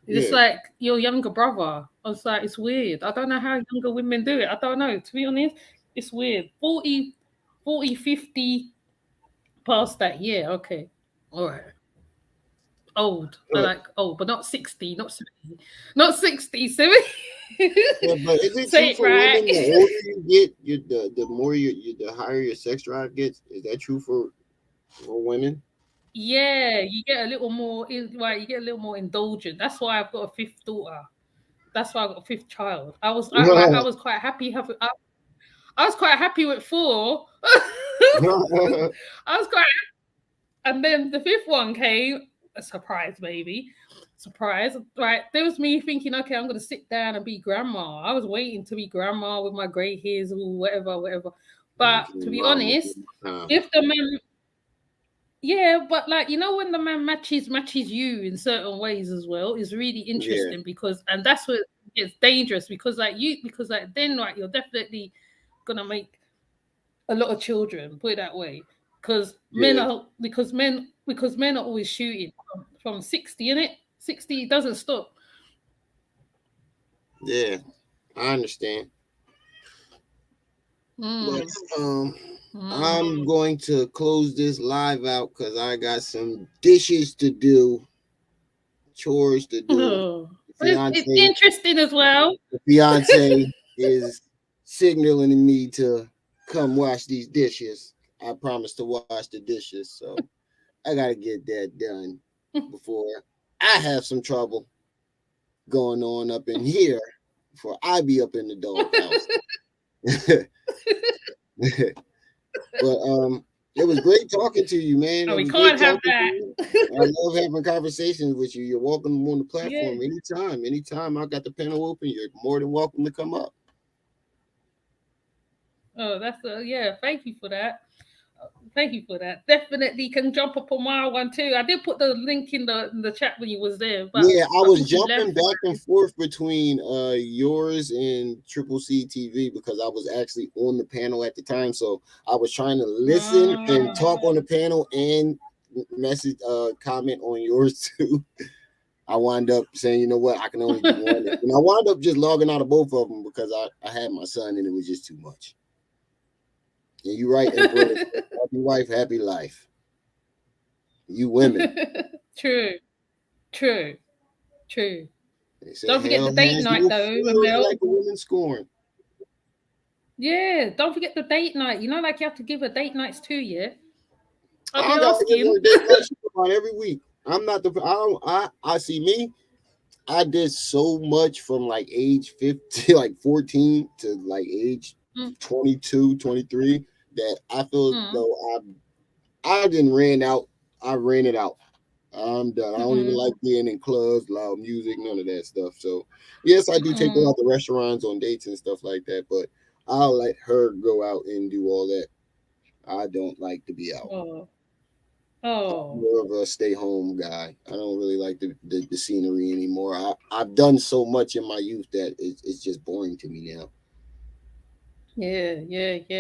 It's like your younger brother. I was like, it's weird. I don't know how younger women do it. I don't know. To be honest, it's weird. 40, 50 past that. Yeah, okay. All right. Old. I like old, but not 60, not 70. Not 60, 70. Yeah, but is it Say true it for right. women? The older you get, the more the higher your sex drive gets. Is that true for women? Yeah, you get a little more right, you get a little more indulgent. That's why I've got a fifth daughter. That's why I got a fifth child. I was quite happy having I was quite happy with four. I was quite and then the fifth one came, a surprise baby. Surprise. Right. There was me thinking, okay, I'm gonna sit down and be grandma. I was waiting to be grandma with my grey hairs or whatever. But to be honest, if the man yeah, but like you know when the man matches you in certain ways as well is really interesting because and that's what it's dangerous because then like you're definitely gonna make a lot of children, put it that way. Because men are always shooting from 60, innit? 60 doesn't stop. Yeah, I understand. But I'm going to close this live out because I got some dishes to do, chores to do. Oh, it's interesting as well. The fiance is signaling me to come wash these dishes. I promised to wash the dishes, so I gotta get that done before I have some trouble going on up in here before I be up in the doghouse. But it was great talking to you, man. Oh, we can't have that. I love having conversations with you. You're welcome on the platform anytime. Anytime I got the panel open, you're more than welcome to come up. Oh, that's thank you for that. Thank you for that. Definitely can jump up on my one too. I did put the link in the chat when you was there. But yeah, I was jumping back and forth between yours and Triple C TV because I was actually on the panel at the time. So I was trying to listen and talk on the panel and message comment on yours too. I wound up saying, you know what, I can only do one. And I wound up just logging out of both of them because I had my son and it was just too much. And you're right, Emperor. Happy wife, happy life. You women. True. Don't forget the date night though. Like a woman scorn. Yeah, don't forget the date night. You know, like you have to give her date nights too, yeah? I'll be asking. Date night every week. I'm not the I see me. I did so much from like age 15, like 14 to like age 22, 23 that I feel though I didn't ran out. I ran it out. I'm done. I don't even like being in clubs, loud music, none of that stuff. So yes, I do take her out to restaurants on dates and stuff like that, but I'll let her go out and do all that. I don't like to be out. I'm more of a stay-home guy. I don't really like the scenery anymore. I've done so much in my youth that it's just boring to me now. Yeah.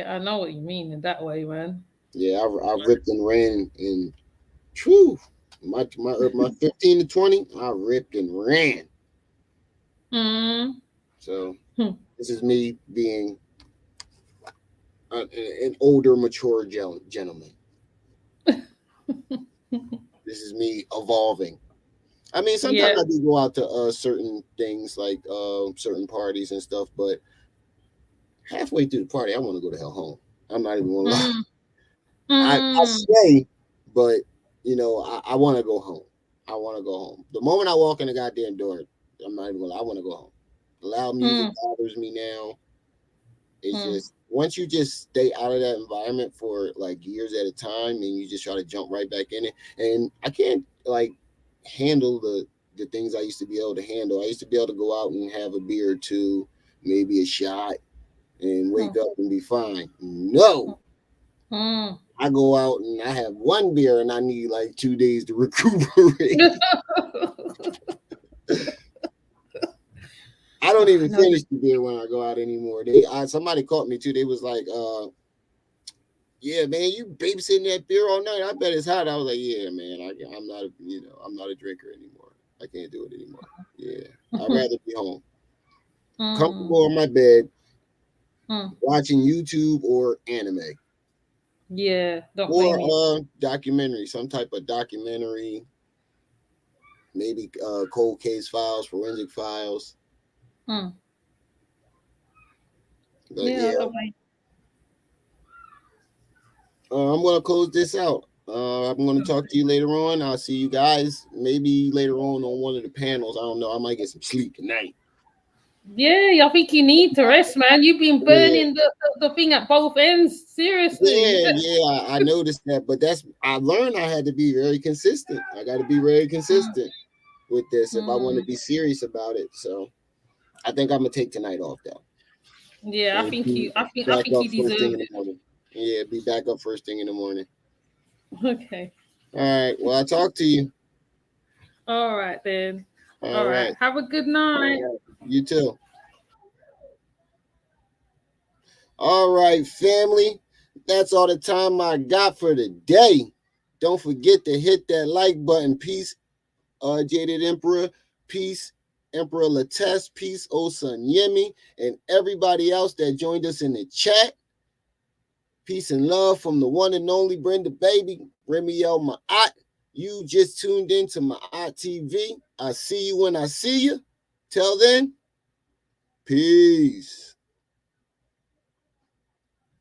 I know what you mean in that way, man. Yeah, I ripped and ran and true. My 15 to 20, I ripped and ran. So this is me being an older, mature gentleman. This is me evolving. I mean, sometimes I do go out to certain things like certain parties and stuff, but halfway through the party, I want to go the hell home. I'm not even gonna lie. I stay, but you know, I want to go home. I want to go home. The moment I walk in the goddamn door, I'm not even gonna lie, I want to go home. The loud music bothers me now. It's just once you just stay out of that environment for like years at a time, and you just try to jump right back in it. And I can't like handle the things I used to be able to handle. I used to be able to go out and have a beer or two, maybe a shot, and wake up and be fine. No. I go out and I have one beer and I need like 2 days to recuperate. I don't even finish the beer when I go out anymore. Somebody caught me too. They was like, yeah, man, you babysitting that beer all night. I bet it's hot. I was like, yeah, man, I'm not a drinker anymore. I can't do it anymore. Yeah, I'd rather be home, comfortable on my bed, watching YouTube or anime. Yeah, or documentary, some type of documentary, maybe cold case files, forensic files. But yeah. I'm gonna close this out. I'm gonna talk to you later on. I'll see you guys maybe later on one of the panels. I don't know. I might get some sleep tonight. Yeah, I think you need to rest, man. You've been burning the thing at both ends. Seriously. Yeah, I noticed that. But I learned I had to be very consistent. I got to be very consistent with this if I want to be serious about it. So I think I'm gonna take tonight off though. Yeah, I think you deserve it. Yeah, be back up first thing in the morning. Okay. All right. Well, I'll talk to you. All right then. All right. Have a good night. You too. All right, family. That's all the time I got for today. Don't forget to hit that like button. Peace, Jaded Emperor. Peace, Emperor Lattes. Peace, Osun Yemi. And everybody else that joined us in the chat. Peace and love from the one and only Brenda Baby, Remiel Ma'at. You just tuned into Ma'at TV. I see you when I see you. Till then, peace.